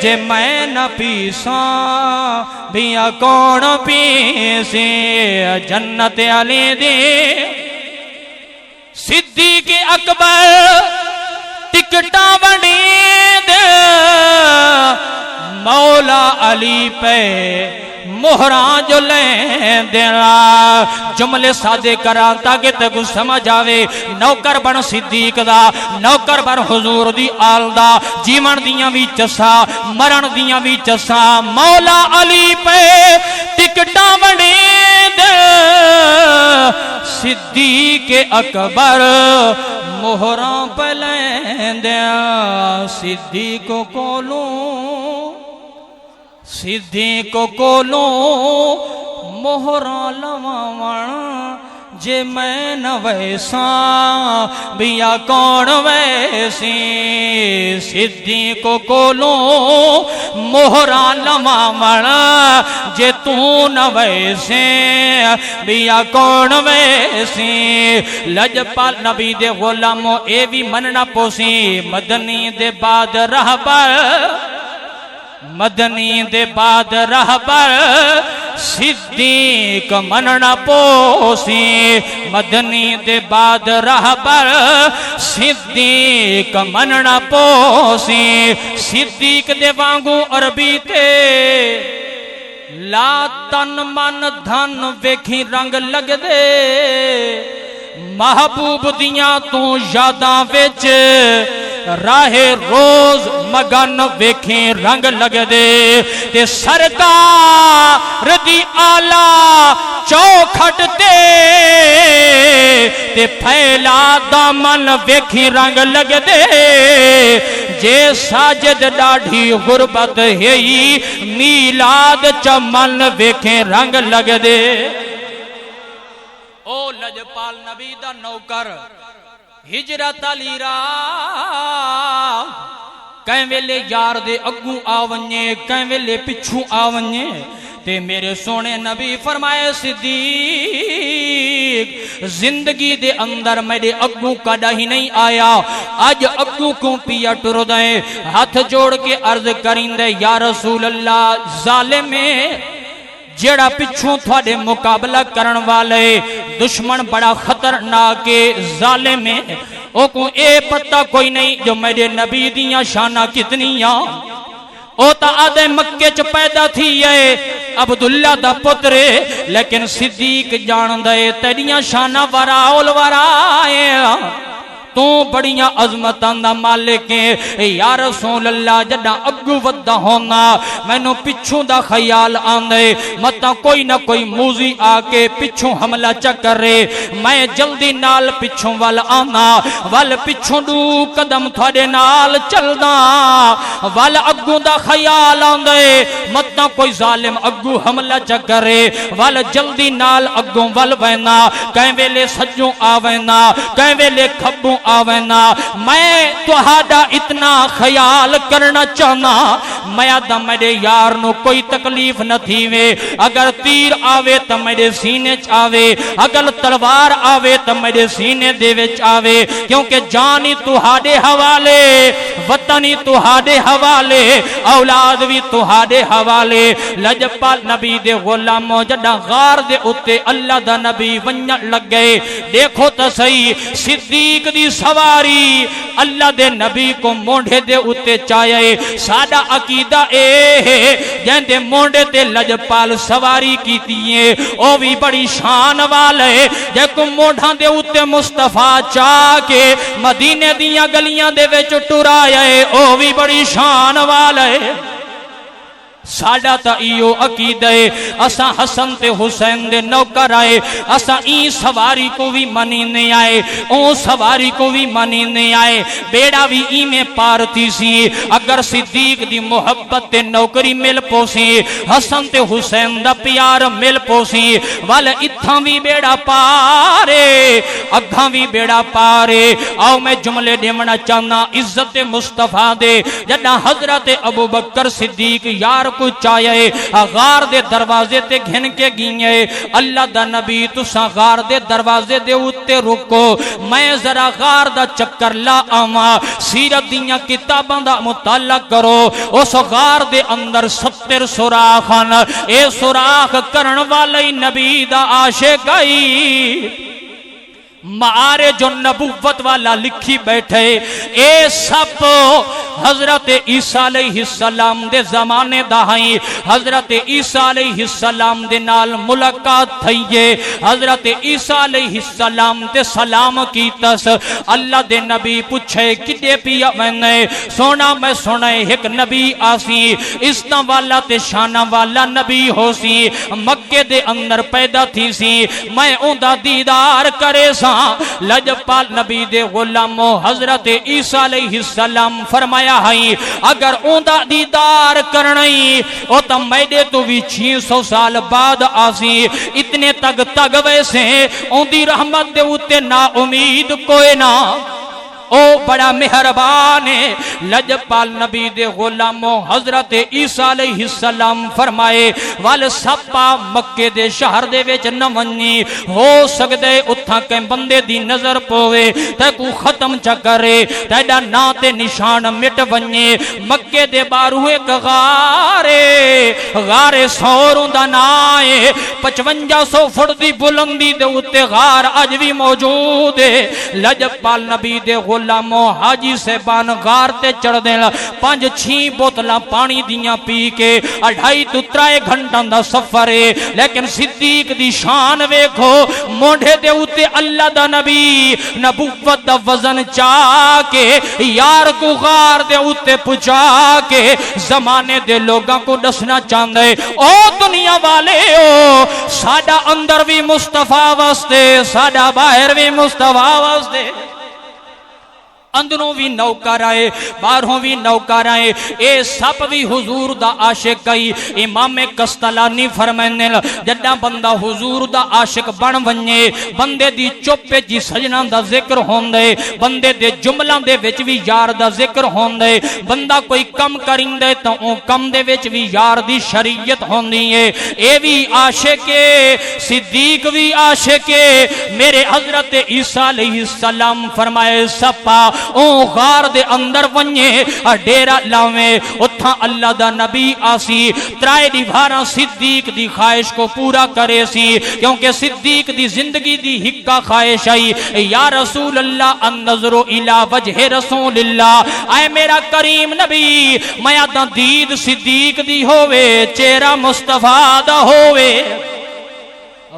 जे मैं न पीसा बिया कौन पीसे। जन्नत अली दी सिद्दीक अकबर टिकटा बनी दे, मौला अली पे मोहरा जो ले देना। जुमले सादे करा ताकि तेको समझ आवे। नौकर बन सिद्दीक दा, नौकर बन हुजूर दी आल दा, जीवन दियां भी चसा मरण दियां भी चसा। मौला अली पे टिकटा बने दे, सिद्दीक अकबर मोहरा पे लेंदे। सिद्दीक कोलों सिद्दीक कोलों मोहरा लवावण, जे मैं न वैसा बिया कौन वैसी। सिद्दीक कोलों मोहरा लवावण, जे तू न वैसे बिया कौन वैसी। लजपाल नबी दे गुलामो ए भी मनना पोसी, मदनी दे बाद रहबर, मदनी दे बाद रहबर सिद्दीक मनना पोसी। मदनी दे बाद रहबर सिद्दीक मनना पोसी। सिद्दीक दे वांगू अरबी ते ला तन मन धन वेखी रंग लगदे। महबूब दियां तू यादां विच राहे रोज मगन वेखे रंग लगदे। ते सरकार दी आला चौखट ते फैला दामन वेखी रंग लगदे। जे साजिद डाढ़ी गुरबत है मीलाद चमन वेखे रंग लगदे। ओ लजपाल नबी दा नौकर हिजरत अली राह, कई वेले यार दे अगू आ वने, कई वेले पिछू आ वने। ते मेरे सोने नबी फरमाए सिद्दीक जिंदगी दे अंदर मेरे अगू कदा ही नहीं आया, अज अगू को पिया टुरदे। हाथ जोड़ के अर्ज करिंदे या रसूल अल्लाह, जालिमे जेड़ा पिछू थोड़े मुकाबला करन वाले दुश्मन बड़ा खतरनाक जालिम है, ओ को ए पता कोई नहीं जो मेरे नबी दियां शाना कितनियां। ओ ता आदे मक्के च पैदा थी है अब्दुल्ला दा पुत्र, लेकिन सिद्दीक जान दे तेरियां शाना वराउल वराए। तू बड़िया अजमतां दा मालिक है या रसूल अल्लाह। जदा अगू वदा होना मैनू पिछू दा ख्याल आंदे, मत कोई ना कोई मूजी आके पिछू हमला चकरे, मैं जल्दी नाल पिछू वल आना, वल पिछू दू कदम थोड़े नाल चलदा, वल अगू दा ख्याल आंदे, मत कोई जालिम अगू हमला चकरे, वल जल्दी नाल अगू वल वैना। कई वेले सज्जों आ वैना, कई वेले खब्बों आवेना मैं तुहाडा इतना ख्याल करना चाहना मैं आदा मेरे यार नु कोई तकलीफ न थीवे अगर तीर आवे तो मेरे सीने च आवे अगर तलवार आवे तो मेरे सीने दे विच आवे क्योंकि जान ही तुहाडे हवाले वतन ही तुहाडे हवाले औलाद भी तुहाडे हवाले लजपाल नबी दे गुलामो जड़ा गार दे उत्ते अल्लाह दा नबी वंजन लग गए देखो तो सही सिद्दीक दी सवारी अल्लाह दे नबी को मोंढे दे उत्ते चाहे साडा अकीदा ए जेंदे मोंढे ते लजपाल सवारी कीती है ओ भी बड़ी शान वाले जेको मोंढा दे उत्ते मुस्तफा चा के मदीने दियां गलियां दे विच टुराया ओ भी बड़ी शान वाले साडा ता इयो अकीदा है असा हसन ते हुसैन दे नौकर आए असा ई सवारी को भी मनी नहीं आए ओ सवारी को भी मनी नहीं आए बेड़ा भी ई में पार थी सी अगर सिद्दीक दी मोहब्बत ते नौकरी मिल पोसी हसन ते हुसैन दा प्यार मिल पोसी वाल इत्थां भी बेड़ा पारे अग्गां भी बेड़ा पारे आओ मैं जुमले देवना चाहना इज्जत मुस्तफा दे जदा हजरत अबू बकर सिद्दीक यार को चाहे गार दे दरवाजे ते घिन के गिए अल्लाह दा नबी तुसा गार दे दरवाजे दे उत्ते रुको मैं जरा गार दा चक्कर ला आवा सीरत दियां किताबां दा मुताला करो उस गार दे अंदर 70 सुराख न ए सुराख करन वाले नबी दा आशिक आई मारे जो नबुव्वत वाला लिखी बैठे ए सब हजरत ईसा अलैहिस्सलाम दे जमाने दा हई हजरत ईसा अलैहिस्सलाम दे नाल मुलाकात थई है हजरत ईसा अलैहिस्सलाम ते सलाम कीतस अल्लाह दे नबी पूछे किदे पिया मैंने सोना मैं सुने एक नबी आसी इस्ता वाला ते शाना वाला नबी होसी मक्के दे अंदर पैदा थी सी मैं ओंदा दीदार करे लजपाल नबी दे गुलामो हजरत ईसा अलैहिस्सलाम फरमाया है अगर ओंदा दीदार करनई ओ तो मैडे तो भी 600 साल बाद आसी इतने तक वैसे ओंदी रहमत दे उत्ते ना उम्मीद कोई ना ओ बड़ा मेहरबान है लजपाल नबी दे गुलामो हजरत ईसा अलैहिस्सलाम फरमाए वाल सपा मक्के दे शहर दे विच न वन्नी हो सकदे उथा के बंदे दी नजर पोवे ते को खत्म च करे तेरा ना ते निशान मिट वन्ने मक्के दे बारू एक गारे सौर दा ना है 5500 फुट दी बुलंदी दे उत्ते गार अज भी मौजूद है लजपाल नबी दे गुलामो हाजी साहबान गार ते चढ़ देना 5-6 बोतलां पानी दियां पी के 2.5 to 3 घंटा दा सफर है लेकिन सिद्दीक दी शान वेखो मोढे दे उत्ते अल्लाह दा नबी नबुव्वत दा वजन चा के यार को गार दे उत्ते पुचा के जमाने दे लोगां को दसना चाहंदे ओ दुनिया वाले ओ साडा अंदर भी मुस्तफा वास्ते साडा बाहर भी मुस्तफा वास्ते अंदरों भी नौकर आए बाहरों भी नौकर आए ए सब भी हुजूर दा आशिक आई इमाम कस्तलानी फरमाने जदा बंदा हुजूर दा आशिक बन वने बंदे दी चुप जी सजना दा जिक्र होंदे बंदे दे जुमलां दे विच भी यार दा जिक्र होंदे बंदा कोई कम करिंदे तो ओ कम दे विच भी यार दी शरीयत होंदी है ए भी आशिक सिद्दीक भी आशिक मेरे हजरत ईसा अलैहिस्सलाम फरमाए सपा ओ गार दे अंदर वने डेरा लावे उथा अल्लाह दा नबी आसी त्राए दीवारां सिद्दीक दी ख्वाहिश को पूरा करे सी क्योंकि सिद्दीक दी जिंदगी दी हिक्का ख्वाहिश आई या रसूल अल्लाह अन्नज़रु इला वजह रसूलिल्लाह आए मेरा करीम नबी मैं आदा दीद सिद्दीक दी होवे चेहरा मुस्तफा दा होवे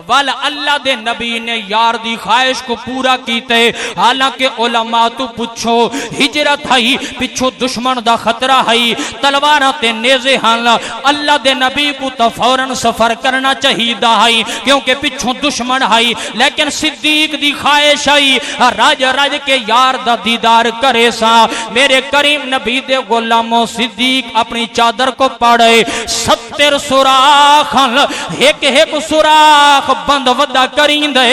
वाल अल्लाह दे नबी ने यार दी ख्वाहिश को पूरा कीते हालांकि उलमा तू पूछो हिजरत है पिछो दुश्मन दा खतरा है तलवार ते नेज़े हन अल्लाह दे नबी को तो फौरन सफर करना चाहिए है क्योंकि पिछो दुश्मन है लेकिन सिद्दीक दी ख्वाहिश है राज राज के यार दा दीदार करे सा मेरे करीम नबी दे गुलामो सिद्दीक अपनी चादर को पाड़े 70 सुराख एक एक सुराख बंद वदा करींदे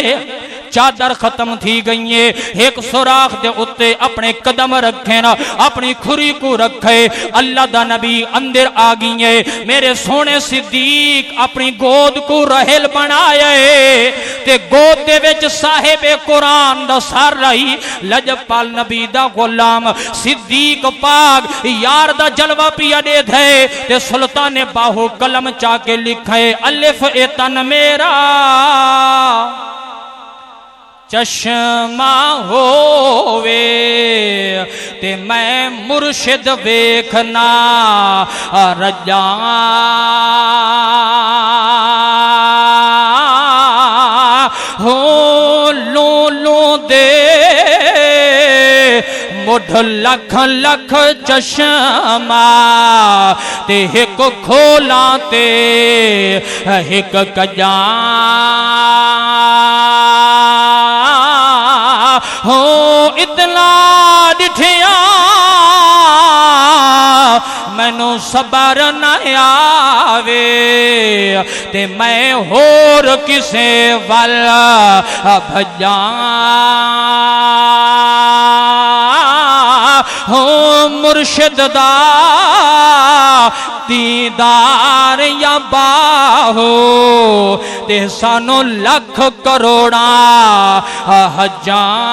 चादर खत्म थी गई है। एक सुराख दे उत्ते अपने कदम रखे ना, अपनी खुरी को रखे। अल्लाह दा नबी अंदर आ गई है। मेरे सोने सिद्दीक अपनी गोद को रहेल बनाए ते गोद दे विच साहिबे कुरान दा सर रही लजपाल नबी दा गुलाम सिद्दीक पाक यार दा जलवा पिया दे थे ते सुल्तान ने बाहु कलम चा के लिखे अलिफ ए तन मेरा चश्मा होवे ते मैं मुर्शिद वेखना रजा हो लो लो दे मुठ लख लख चश्मा ते एक खोला ते एक कजा हो इतना डिठिया मैनू सबर न आवे ते मैं होर किसे वल भजा हो मुर्शिद दा दीदार या बाहो ते सानू लख करोड़ा हजार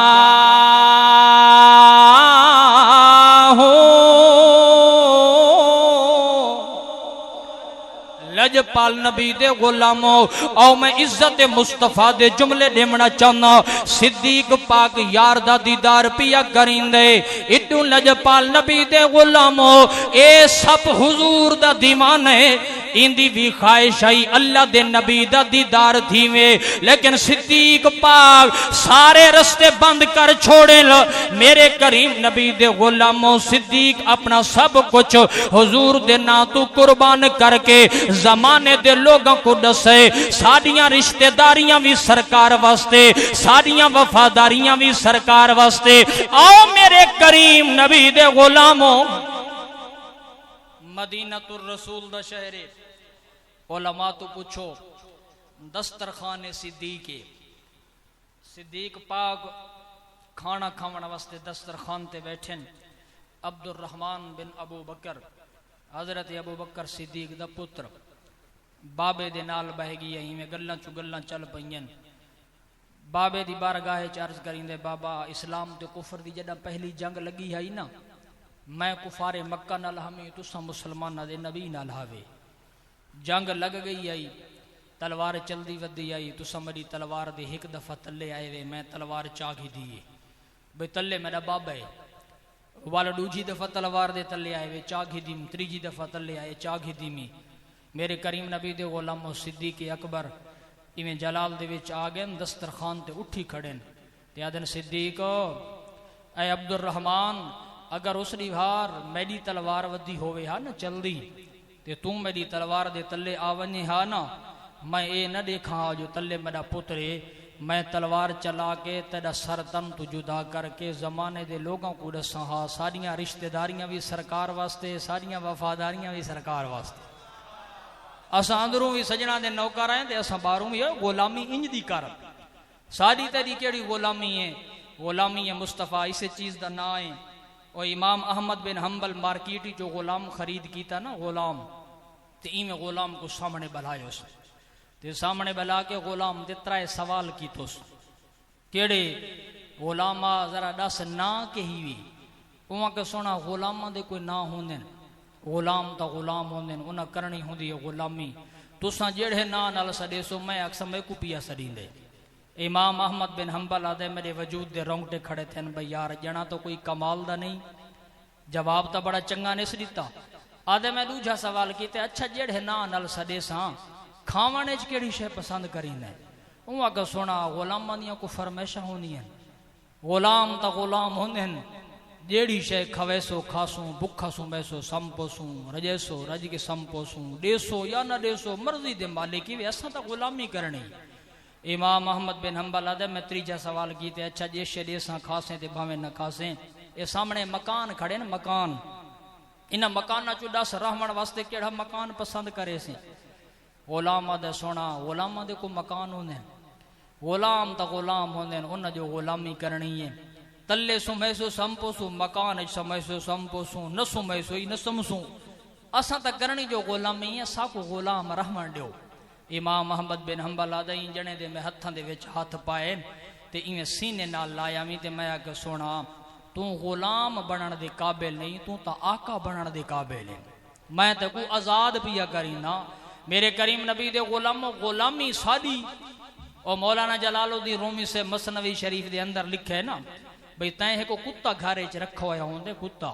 हो लजपाल नबी दे गुलामो आओ मैं इज्जत मुस्तफा दे जुमले देवना चाहना। सिद्दीक पाक यार दा दीदार पिया करिंदे इडू लजपाल नबी दे गुलामो ए सब हुजूर दा दीवाने इंदी भी ख्वाहिश आई अल्लाह दे नबी दा दीदार थीवे लेकिन सिद्दीक पाक सारे रस्ते बंद कर छोड़े लो। मेरे करीम नबी दे गुलामो सिद्दीक अपना सब कुछ हुजूर दे ना तू कुर्बान करके जमाने दे लोगों को दसे साडियां रिश्तेदारियां भी सरकार वास्ते साडियां वफादारियां भी सरकार वास्ते। आओ मेरे करीम नबी दे गुलामो मदीनतुर रसूल दा शहरे उलमा तो पूछो दस्तरखान सिद्दीक सिद्दीक पाक खाना खावन वास्ते दस्तरखान ते बैठे अब्दुल रहमान बिन अबू बकर हजरत अबू बकर सिद्दीक दा पुत्र बाबे दे नाल बह गई इवें गल्लां चु गल्लां चल पईयां। बाबे दी बारगाह च अर्ज करिंदे बाबा इस्लाम ते कुफर दी जदा पहली जंग लगी है ना मैं कुफारे मक्का नाल हमी तुसा मुसलमाना दे नबी नाल हावे जंग लग गई आई तलवार चलदी वधी आई तुसा मेरी तलवार दे एक दफा तले आए वे मैं तलवार चागी दी बे तले मेरा बाबा है वाल दूजी दफा तलवार दे तले आए वे चागी दी तीजी दफा तले आए चागी दी मी मेरे करीम नबी दे गुलामो सिद्दीक अकबर इवें जलाल दे विच आ गए दस्तरखान ते उठी खड़े ते आदन सिद्दीक ऐ अब्दुल रहमान अगर उसदी हार मेरी तलवार वधी होवे हा ना चलदी ते तू मेरी तलवार दे तले आ वने हा ना मैं ये न देखा जो तले मेरा पुत्र है मैं तलवार चला के तेरा सर तन तू जुदा करके जमाने दे लोगों को दसा हा सारियां रिश्तेदारियां भी सरकार वास्ते सारियां वफादारियां भी सरकार वास्ते असा अंदरों भी सजना दे नौकर आए असा बाहरों भी गुलामी इंज दी कर साड़ी तेरी केड़ी गुलामी है मुस्तफा इस चीज का ना है और इमाम अहमद बिन हम्बल मार्केट जो गुलाम खरीद किया ना गुलाम तो इवें गुलाम को सामने बुलायो ते सामने बुला के गुलाम दे त्रै सवाल की तो केड़े गुलामा जरा दस ना कही भी उहाँ के सोना गुलामा दे कोई ना होंदे गुलाम तो गुलाम होंदे उन्हें करनी होंदी है गुलामी तुसा जेड़े ना नाल सदेसो मैं अक्सर मैं को पिया सदींदे। इमाम अहमद बिन हम्बल आदे मेरे वजूद दे रोंगटे खड़े थे भाई यार जना तो कोई कमाल दा नहीं जवाब तो बड़ा चंगा नहीं दिता। आदे मैं दूजा सवाल किया अच्छा जेड़े ना नाल सदेसा खावने च केड़ी शे पसंद करींदे उहाँ के सोना गुलामा दियां को फरमाइशां होंदियां गुलाम तो गुलाम होंदे जेड़ी शे खवेसो खासूं भुखासूं बैसो संपोसूं रजेसो रज के संपोसूं देसो या न देसो मर्जी दे मालिक वे असा तो गुलामी करनी। इमाम अहमद बिन हम्बल आदे मैं तीजा सवाल किया अच्छा जे शे देसा खासे ते भावे न खासे ये सामने मकान खड़े न मकान इन मकाना चो दस रहमण वास्ते केड़ा मकान पसंद करे से गुलाम आदे सोना गुलाम दे को मकान होंदे गुलाम तो गुलाम होंदे उन जो गुलामी करनी है तल्ले सु मैसो संपोसू मकान समैसो संपोसू न सुमैसो न समसू असा तो करनी जो गुलामी है साकू गुलाम रहमन दियो। इमाम अहमद बिन हंबल आदई जने दे मैं हत्थां दे विच हथ पाए ते इवें सीने नाल लाया मी ते मैं आके सोना तू गुलाम बनन दे काबिल नहीं तू तो आका बनन दे काबिल है। मैं तो को आजाद पिया करीना मेरे करीम नबी दे गुलामो गुलामी सादी। और मौलाना जलालुद्दीन रूमी से मसनवी शरीफ दे अंदर लिखे है ना भाई तैं को कुत्ता घरे च रखा होया होंदे कुत्ता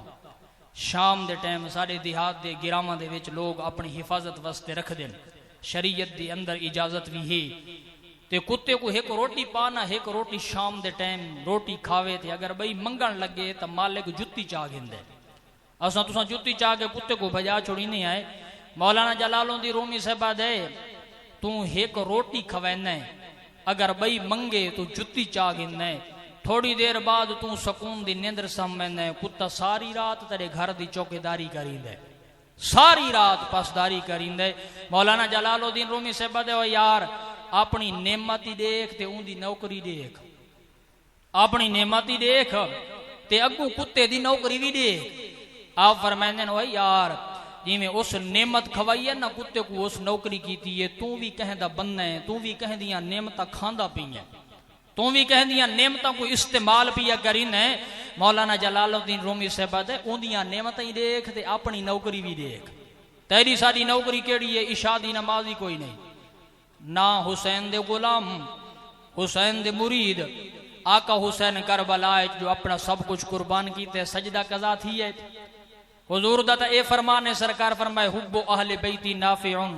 शाम दे टाइम सारे देहात दे गिरावां दे विच लोग अपनी हिफाजत वास्ते रख देन शरीयत दे अंदर इजाजत भी है ते कुत्ते को एक रोटी पाना एक रोटी शाम दे टाइम रोटी खावे थे अगर भाई मंगन लगे तो मालिक जुत्ती चा गिंदे असा तुसा जुत्ती चा के कुत्ते को भजा छोड़ी नहीं आए। मौलाना जलालुद्दीन रूमी साहब दे तू एक रोटी खवैना अगर भाई मंगे तो जुत्ती चा गिंदे थोड़ी देर बाद तू सुकून दी नींदर समझना कुत्ता सारी रात तेरे घर दी चौकीदारी करींदे सारी रात पासदारी करींदे। मौलाना जलालुद्दीन रूमी साहब दे यार अपनी नेमती देख ते उंदी नौकरी देख अपनी नेमती देख ते अगू कुत्ते दी नौकरी भी देख। आप फरमाइंदे हो यार जिमें उस नेमत खवाई है ना कुत्ते को उस नौकरी की है तू भी कहदा बनना है तू भी कह दियां नेमत खांदा पी है तू भी कह दियां नेमत को इस्तेमाल पिया करीन है। मौलाना जलालुद्दीन रूमी साहब दे उंदियां नेमत ही देख ते अपनी नौकरी भी देख। तेरी सारी नौकरी केड़ी है इशा दी नमाज ही कोई नहीं ना हुसैन दे गुलाम हुसैन दे मुरीद आका हुसैन करबला जो अपना सब कुछ कुर्बान कीते सजदा कज़ा थी है। हुजूर दा ए फरमान है सरकार फरमाए हुब्बु अहले बैती नाफिउन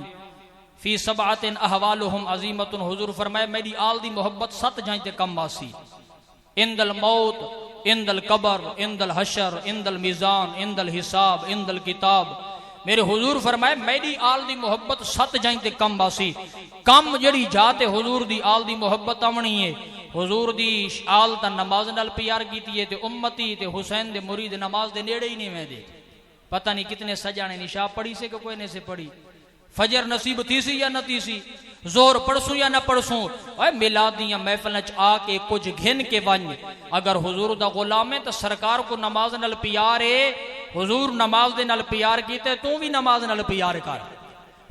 फी सबअतिन अहवालुहुम अजीमतुन। हुजूर फरमाए मेरी आल दी मोहब्बत 7 जाइते कम आसी इंदल मौत इंदल कबर इंदल हशर इंदल मीजान इंदल हिसाब इंदल किताब। मेरे हुजूर फरमाए मेरी आल दी मोहब्बत 7 जाइते कम आसी कम जड़ी जाते हुजूर दी आल दी मोहब्बत आवनी है। हुजूर दी आल ता नमाज नाल प्यार कीती है ते उम्मती ते हुसैन दे मुरीद नमाज दे नेड़े ही नहीं वेंदे। पता नहीं कितने सजाने निशा पढ़ी से कि कोई ने से पढ़ी फजर नसीब थी सी या न थी सी जोर पढ़सू या न पढ़सू ओए मिलाद दियां महफिल च आके कुछ घिन के वन अगर हुजूर दा गुलाम है तो सरकार को नमाज नाल प्यार है हुजूर नमाज दे नाल प्यार कीते तू भी नमाज नाल प्यार कर।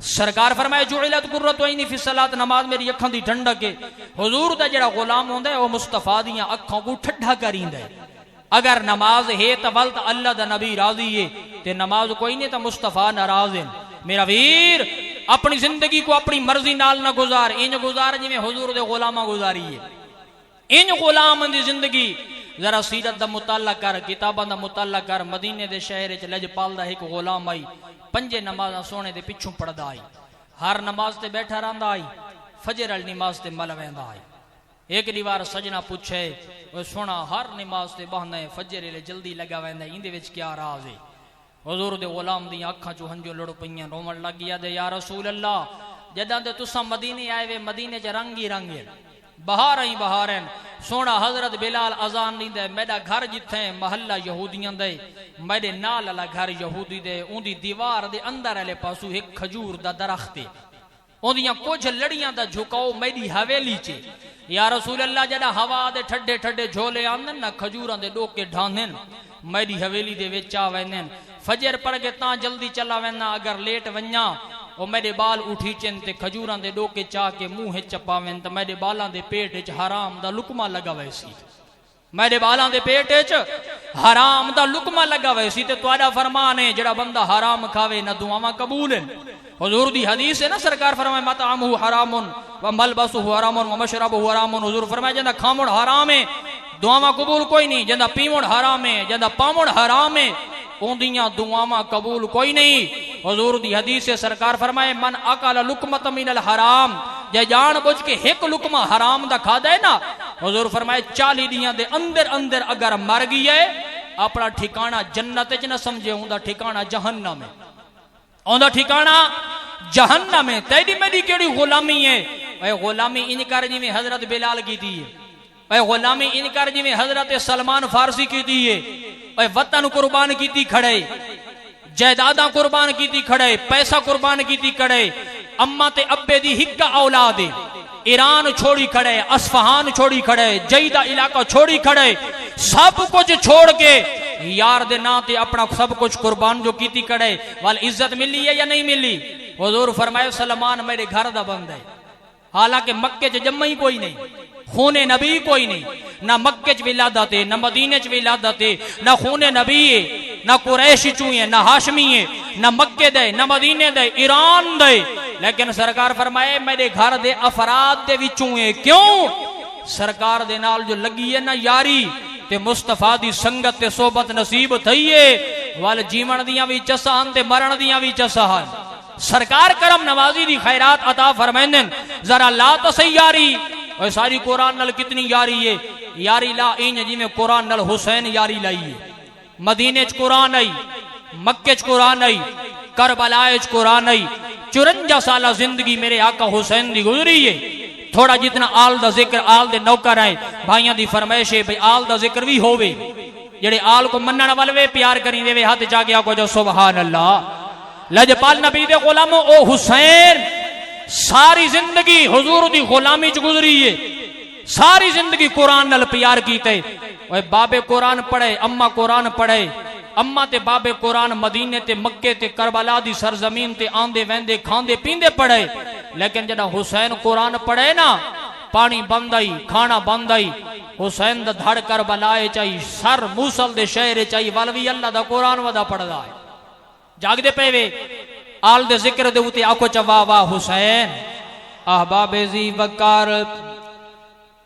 सरकार फरमाए जुइलत कुर्रतु ऐनी फी सलात नमाज मेरी अखां दी ठंडक है। हुजूर दा जेड़ा गुलाम होंदा है वो मुस्तफा दियां अखां को ठंडा करींदा है। अगर नमाज है तो वल तो अल्लाह दा नबी राजी है ते नमाज कोई नहीं तो मुस्तफा नाराज है। मेरा वीर अपनी जिंदगी को अपनी मर्जी नाल ना गुजार इंज गुजार जिवें हुजूर दे गुलामा गुजारी है इंज गुलाम दी जिंदगी। जरा सीरत दा मुताला कर किताबां दा मुताला कर मदीने दे शहर च लजपाल दा एक गुलाम आई 5 नमाज़ां सोने दे पिछू पढ़दा आई हर नमाज ते बैठा रहंदा आई फजर वाली नमाज ते मल वेंदा आई। एक बार सजना पूछे वो सोना हर नमाज ते बहना है फजर ले जल्दी लगा वेंदा इंदे विच क्या राज है। हुजूर दे गुलाम दी अखां चो हंजू लड़ पईयां रोवण लग गया दे या रसूल अल्लाह जदां ते तुसां मदीने आए वे मदीने च रंग ही रंग है बहार ही बहार है। सोना हजरत बिलाल अजान दींदा मेरा घर जिथे महल्ला यहूदियां दे मेरे नाल वाला घर यहूदी दे उंदी दीवार दे अंदर वाले पासू एक खजूर दा दरख्त है उंदियां कुछ लड़ियां दा झुकाओ मेरी हवेली च। या रसूल अल्लाह जड़ा हवा दे ठड्डे ठड्डे झोले आंदन ना खजूरां दे डोके ढांदन मेरी हवेली दे विच आ वेंदन फजर पढ़ के ता जल्दी चला वेंदा अगर लेट वन्या ओ मेरे बाल उठी चन ते खजूरां दे डोके चा के मुंह चपावें तो मेरे बालां दे पेट च हराम दा लुकमा लगा वैसी मेरे बालां दे पेट च हराम दा लुकमा लगा वैसी ते तुहाडा फरमान है जड़ा बंदा हराम खावे ना दुआवां कबूल है। हुजूर दी हदीस है ना सरकार फरमाए मतअमहु हरामुन व मलबसुहु हरामुन व मशरबुहु हरामुन। हुजूर फरमाए जंदा खावण हराम है दुआवां कबूल कोई नहीं जंदा पीवण हराम है जंदा पावण हराम है उंदियां दुआवां कबूल कोई नहीं। हुजूर दी हदीस है सरकार फरमाए मन अकल लुकमत मिनल हराम जे जान बुझ के एक लुकमा हराम दा खादा है ना हुजूर फरमाए 40 दियां दे अंदर अंदर अगर मर गई है अपना ठिकाना जन्नत च न समझे उंदा ठिकाना जहन्नम है उंदा ठिकाना जहन्नम है। तेरी मेरी केड़ी गुलामी है ए गुलामी इन कर जिवें हजरत बिलाल कीती है ए गुलामी इन कर जिवें हजरत सलमान फारसी कीती है ए वतन कुर्बान कीती खड़े जायदादा कुर्बान कीती खड़े पैसा कुर्बान कीती खड़े अम्मा ते अब्बे दी हिक्का औलाद ईरान छोड़ी खड़े, अस्फहान छोड़ी खड़े, जईदा इलाका छोड़ी खड़े, सब कुछ छोड़ के यार दे नाम ते अपना सब कुछ कुर्बान जो कीती खड़े। वाल इज्जत मिली है या नहीं मिली? हुजूर फरमाए सलमान मेरे घर दा बंद है। हालांकि मक्के च जम्मा ही कोई नहीं, खूने नबी कोई नहीं, ना मक्के च विलादत है, ना मदीने च विलादत है, ना खूने नबी है, ना कुरैशी चू है, ना हाशमी है, ना मक्के दे, ना मदीने दे, ईरान दे। लेकिन सरकार फरमाए मेरे घर दे अफराद दे विचों है। क्यों? सरकार दे नाल जो लगी है ना यारी ते मुस्तफा दी संगत ते सोबत नसीब थई है। वाल जीवन दियां भी चसाहन ते मरण दियां भी चसाहन। सरकार करम नवाजी दी खैरात अता फरमाइंदे जरा ला तो सही यारी। और सारी कुरान नल कितनी यारी है? यारी ला इंज जिमें कुरान नल हुसैन यारी लाई है। मदीने च कुरान आई, मक्के च कुरान आई, करबला च कुरान आई। 54 साल जिंदगी मेरे आका हुसैन दी गुजरी है। थोड़ा जितना आल दा जिक्र, आल दे नौकर आए भाइयों दी फरमाइश है भाई आल दा जिक्र भी होवे। जेड़े आल को मनण वाले प्यार करी देवे हाथ जाके आको जो सुभान अल्लाह। लजपाल नबी दे गुलामो ओ हुसैन सारी जिंदगी हुजूर दी गुलामी च गुजरी है। सारी जिंदगी कुरान नाल प्यार कीते। ओए बाबे कुरान पढ़े, अम्मा कुरान पढ़े, अम्मा ते बाबे कुरान मदीने ते मक्के ते करबला दी सरजमीन ते आंदे वेंदे खांदे पींदे पढ़े। लेकिन जदा हुसैन कुरान पढ़े ना पानी बंद आई, खाना बंद आई। हुसैन दा धड़ करबलाए चाहिए, सर मूसल दे शहर चाहिए, वल भी अल्लाह दा कुरान वदा पढ़दा है। जागदे पे वे आल दे जिक्र दे उते आखो चवा वाह हुसैन। अहबाबे जी वकार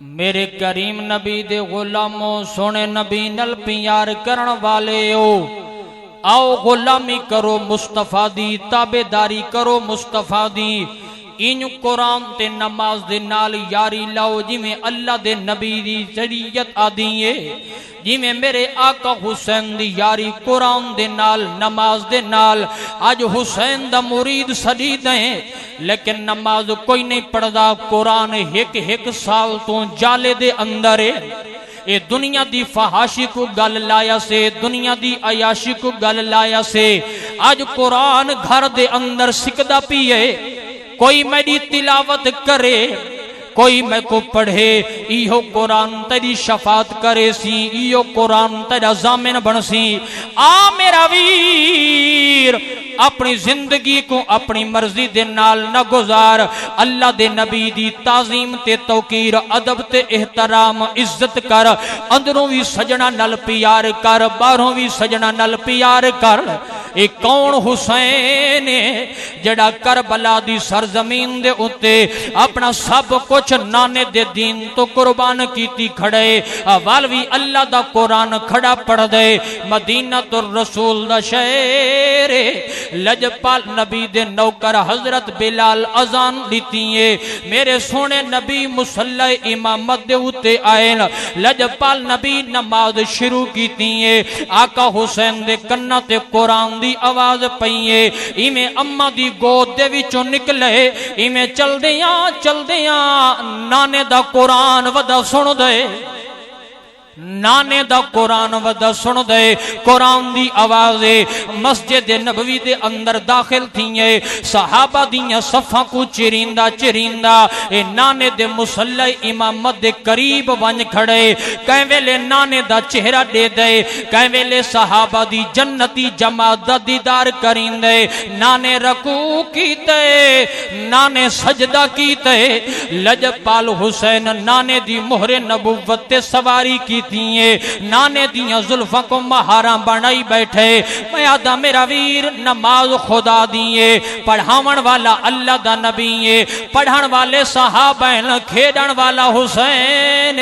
मेरे करीम नबी दे गुलामो सोने नबी नल प्यार करन वाले हो। आओ गुलामी करो मुस्तफा दी, ताबेदारी करो मुस्तफा दी। इन कुरान ते नमाज दे नाल यारी लाओ जिमें अल्लाह दे नबी दी शरीयत आदी है। जिमें मेरे आका हुसैन दी यारी कुरान दे नाल नमाज दे नाल। आज हुसैन दा मुरीद सदीद है लेकिन नमाज कोई नहीं पढ़दा। कुरान एक एक साल तो जाले दे अंदर है। ये दुनिया दी फहाशी को गल लाया से, दुनिया दी अयाशी को गल लाया से। आज कुरान घर दे अंदर सिकदा पिए। कोई मेरी तिलावत करे, कोई मैं को पढ़े, इहो कुरान तेरी शफात करे सी, इहो कुरान तेरा जामिन बन सी। आ मेरा वीर अपनी जिंदगी को अपनी मर्जी दे नाल न गुजार। अल्लाह दे नबी दी ताजीम ते तौकीर, अदब ते एहतराम इज्जत कर। अंदरों भी सजना नल प्यार कर, बाहरों भी सजना नल प्यार कर। ए कौन हुसैन जड़ा करबला दी सरजमीन दे उत्ते अपना सब कुछ नाने दे दीन तो कुर्बान कीती खड़े। वाल भी अल्लाह दा कुरान खड़ा पढ़ दे। मदीना तो रसूल दा शहर लजपाल नबी दे नौकर हजरत बिलाल अजान दीती है। मेरे सोने नबी मुसल्ला इमामत दे उत्ते आए। लजपाल नबी नमाज शुरू कीती है। आका हुसैन दे कन्ना ते कुरान दी आवाज पई है। इमें अम्मा दी गोद दे विचों निकले। इमें चलदियां चलदियां नाने दा कुरान वदा सुन दे। नाने दा कुरान वदा सुन दे। कुरान दी आवाज मस्जिद नबवी दे अंदर दाखिल थी है। सहाबा दियां सफा को चिरिंदा चिरिंदा ए नाने दे मुसल्ला इमामत दे करीब वन खड़े। कई वेले नाने दा चेहरा दे दे, कई वेले सहाबा दी जन्नती जमात दा दीदार करिंदे। नाने रकू कीते, नाने सजदा कीते। लजपाल हुसैन नाने दी मोहरे नबुव्वत ते सवारी की नाने दियां जुल्फा को महारा बनाई बैठे। मैं आदा मेरा वीर नमाज खुदा दिए, पढ़ावन वाला अल्लाह दा नबी है, पढ़न वाले सहाबा, खेडन वाला हुसैन।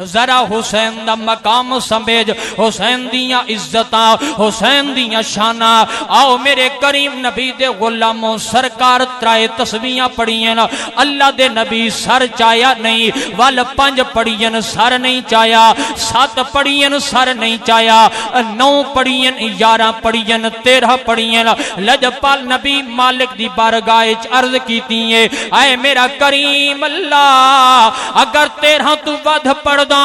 जरा हुसैन दा मकाम समझ, हुसैन दियां इज्जतां, हुसैन दियां शाना। आओ मेरे करीम नबी दे गुलामों सरकार त्राए तस्बीहां पढ़ियन। अल्लाह दे नबी सर चाया नहीं, वल 5 पढ़ियन सर नहीं चाया, 7 पढ़ियन सर नहीं चाया, 9 पढ़ियन, 11 पढ़ियन, 13 पढ़ियन। लजपाल नबी मालिक दी बारगाह च अर्ज कीती है, आए मेरा करीम अल्लाह अगर 13 तू वध पढ़ दा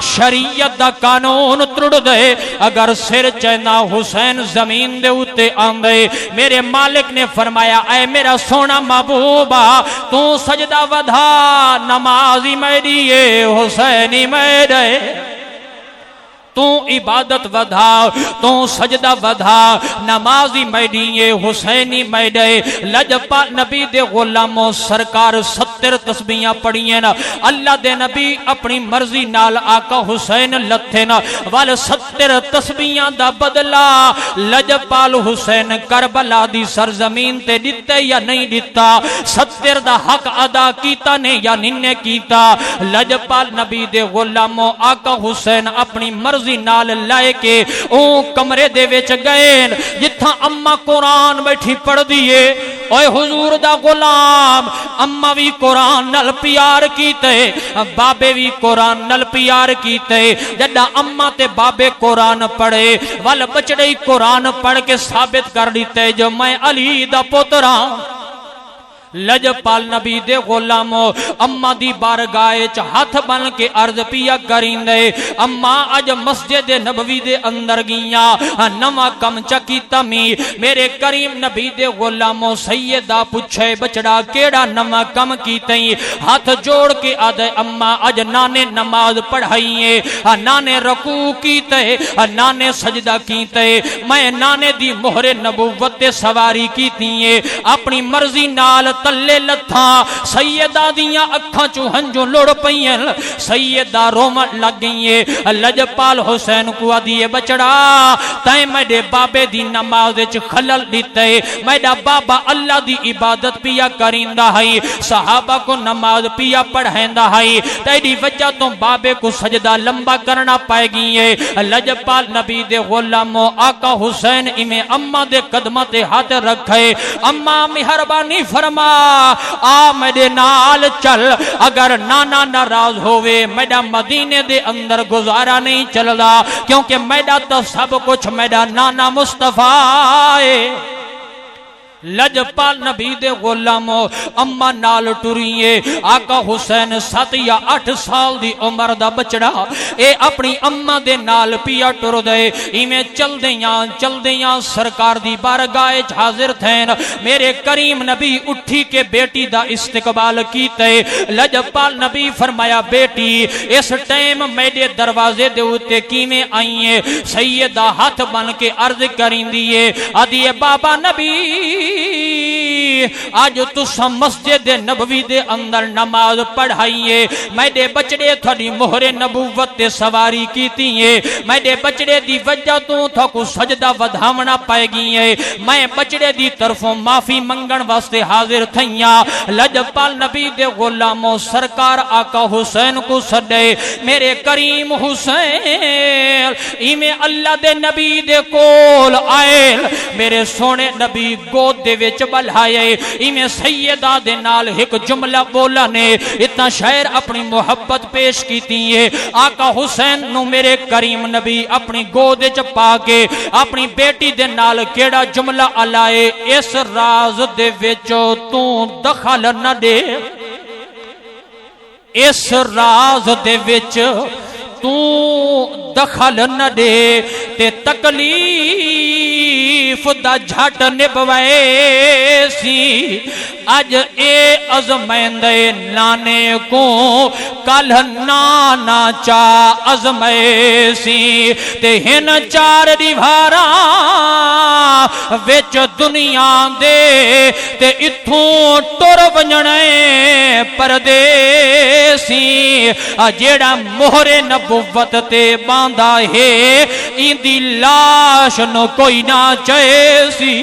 शरीयत दा कानून त्रुड़ दे अगर सिर चैना हुसैन जमीन दे उत्ते आंदे मेरे मालिक ने फरमाया ऐ मेरा सोना महबूबा तू सजदा वधा नमाजी मेरी हुसैनी मेरे तू इबादत वधा तू सजदा वधा नमाजी मैडिये हुसैनी मैडे लजपा नबी दे गुलामो सरकार 70 तस्बीहां पढ़ियां न अल्लाह दे नबी अपनी मर्जी नाल आका हुसैन लथे न वल 70 तस्बीहां दा बदला लजपाल हुसैन करबला दी सरजमीन ते दिते या नहीं दिता 70 दा हक अदा कीता ने या निन्ने कीता लजपाल नबी दे गुलामो आका हुसैन अपनी मर्जी नाल लाए के ओ कमरे दे विच गए जिथा अम्मा कुरान बैठी पढ़ दिए ओए हुजूर दा गुलाम अम्मा भी कुरान नाल प्यार कीते बाबे भी कुरान नाल प्यार कीते जदा अम्मा ते बाबे कुरान पढ़े वल बचड़े कुरान पढ़ के साबित कर दिते जो मैं अली दा पुत्र हां लजपाल नबी दे गुलामो अम्मा दी बारगाह च हाथ बन के अर्ज पिया करींदे अम्मा अज मस्जिद नबवी दे अंदर गिया नवा कम चकी तमी मेरे करीम नबी दे गुलामो सैयदा पूछे बचड़ा केड़ा नवा कम कीतई हाथ जोड़ के आदे अम्मा अज नाने नमाज पढ़ाइए नाने रकू कीते नाने सजदा कीते मैं नाने दी मोहरे नबुव्वत ते सवारी कीती अपनी मर्जी नाल तले लथा सैयदा दियां अखां चों हंजू लुड़ पईन सैयदा रोवन लग गई लजपाल हुसैन को आदिए बचड़ा तैं मेरे बाबे दी नमाज विच खलल दिते मेरा बाबा अल्लाह दी इबादत पिया करिंदा है सहाबा को नमाज पिया पढ़ांदा है तेरी वजह तो बाबे को सजदा लंबा करना पाएगी लजपाल नबी दे गुलामो आका हुसैन इमे अम्मा दे कदमां ते हाथ रखे अम्मा मेहरबानी फरमा आ मेरे नाल चल अगर नाना नाराज होवे मेरा मदीने दे अंदर गुजारा नहीं चलदा क्योंकि मेरा तो सब कुछ मेरा नाना मुस्तफा है लजपाल नबी दे गुलामो अम्मा नाल टुरिए आका हुसैन 7 या 8 साल दी उम्र दा बचड़ा ए अपनी अम्मा दे नाल पिया टुर दे इवें चलदियां सरकार दी बारगाह च हाजिर थैन मेरे करीम नबी उठी के बेटी दा इस्तकबाल कीते लजपाल नबी फरमाया बेटी इस टाइम मेरे दरवाजे दे उत्ते किवें आईए सैयदा हाथ बन के अर्ज करिंदी है आदिए बाबा नबी आज तुसा मस्जिद नबवी दे अंदर नमाज पढ़ाइए मेरे बचड़े थोड़ी मोहरे नबूवत ते सवारी कीती है मेरे बचड़े दी वजह तो थोको सजदा वधावना पाएगी है मैं बचड़े दी तरफों माफी मंगण वास्ते हाजिर थईया लजपाल नबी दे गुलामो सरकार आका हुसैन को सदे मेरे करीम हुसैन इमे अल्लाह दे नबी दे कोल आए मेरे सोने नबी गोद दे विच बल्हाए इवें सैयदा दे नाल एक जुमला बोला ने इतना शायर अपनी मोहब्बत पेश कीती है आका हुसैन नु मेरे करीम नबी अपनी गोद च पा के अपनी बेटी दे नाल केड़ा जुमला अलाए इस राज दे विच तू दखल न दे इस राज दे विच तू दखल न दे ते तकलीफ दा झट निभवे सी अज ए अजमैंदे नाने को कल नाना चा अजमै सी ते हिन 4 दीवारा विच दुनिया दे ते इथों टुर वजणे परदेसी जेड़ा मोहरे नबुव्वत ते बांधा है इंदी लाश नो कोई ना चेसी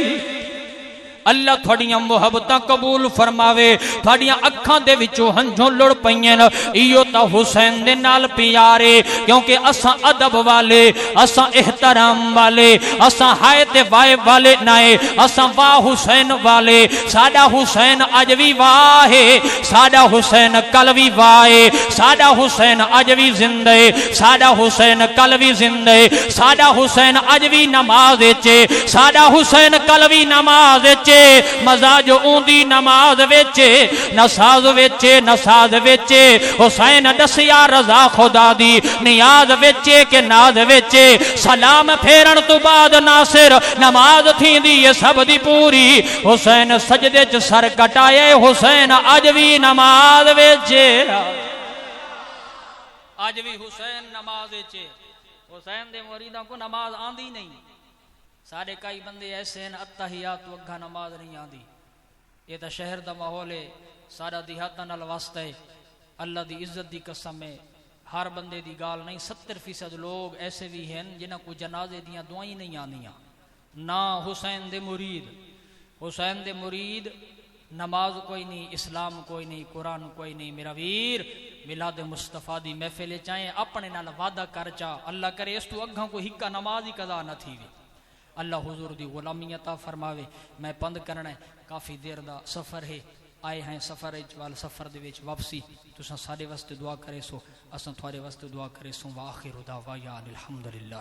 अल्लाह थोड़ियां मुहब्बतां कबूल फरमावे थोड़ियां अखां दे विचों हंझों लुड़ पईयां इहो तां हुसैन दे नाल प्यारे क्योंकि असां अदब वाले असां एहतराम वाले असां हाय ते वाए वाले नाए असां वाह हुसैन वाले साडा हुसैन अज भी वाह है साडा हुसैन कल भी वाह है साडा हुसैन अज भी जिंदा है साडा हुसैन कल भी जिंदा है साडा हुसैन अज भी नमाज विच साडा हुसैन कल भी नमाज विच ए मजा जो ऊंदी नमाज वेचे नसाज वेचे नसाज वेचे हुसैन दसिया रजा खुदा दी नियाज वेचे के नाज वेचे सलाम फेरन तो बाद नासिर नमाज थींदी है सब दी पूरी हुसैन सजदे च सर कटाए हुसैन अज भी नमाज वेचे अज भी हुसैन नमाज वेचे हुसैन दे मुरीदां को नमाज आंदी नहीं सारे कई बंदे ऐसे हैं अत्तहियात वग्गा नमाज नहीं आंदी ये तो शहर दा माहौल है सारा देहातां नाल वास्ता है अल्लाह दी इज्जत दी कसम है हर बंदे दी गाल नहीं 70% लोग ऐसे भी हैं जिन्हां को जनाजे दियां दुआई नहीं आंदियां ना हुसैन दे मुरीद नमाज कोई नहीं इस्लाम कोई नहीं कुरान कोई नहीं मेरा वीर मिलाद मुस्तफा दी महफिल चाहे अपने नाल वादा कर चा अल्लाह करे इस तू अग्गा को हिक्का नमाज ही कदा न थी अल्लाह हुजूर दी गुलामी अता फरमावे मैं पंद करना है काफ़ी देर दा सफ़र है आए हैं सफ़र वाल सफ़र दे विच वापसी तुसां साडे वास्ते दुआ करे सो असां थोड़े वास्ते दुआ करे सो व आखिरु दावाना अल्हम्दुलिल्लाह।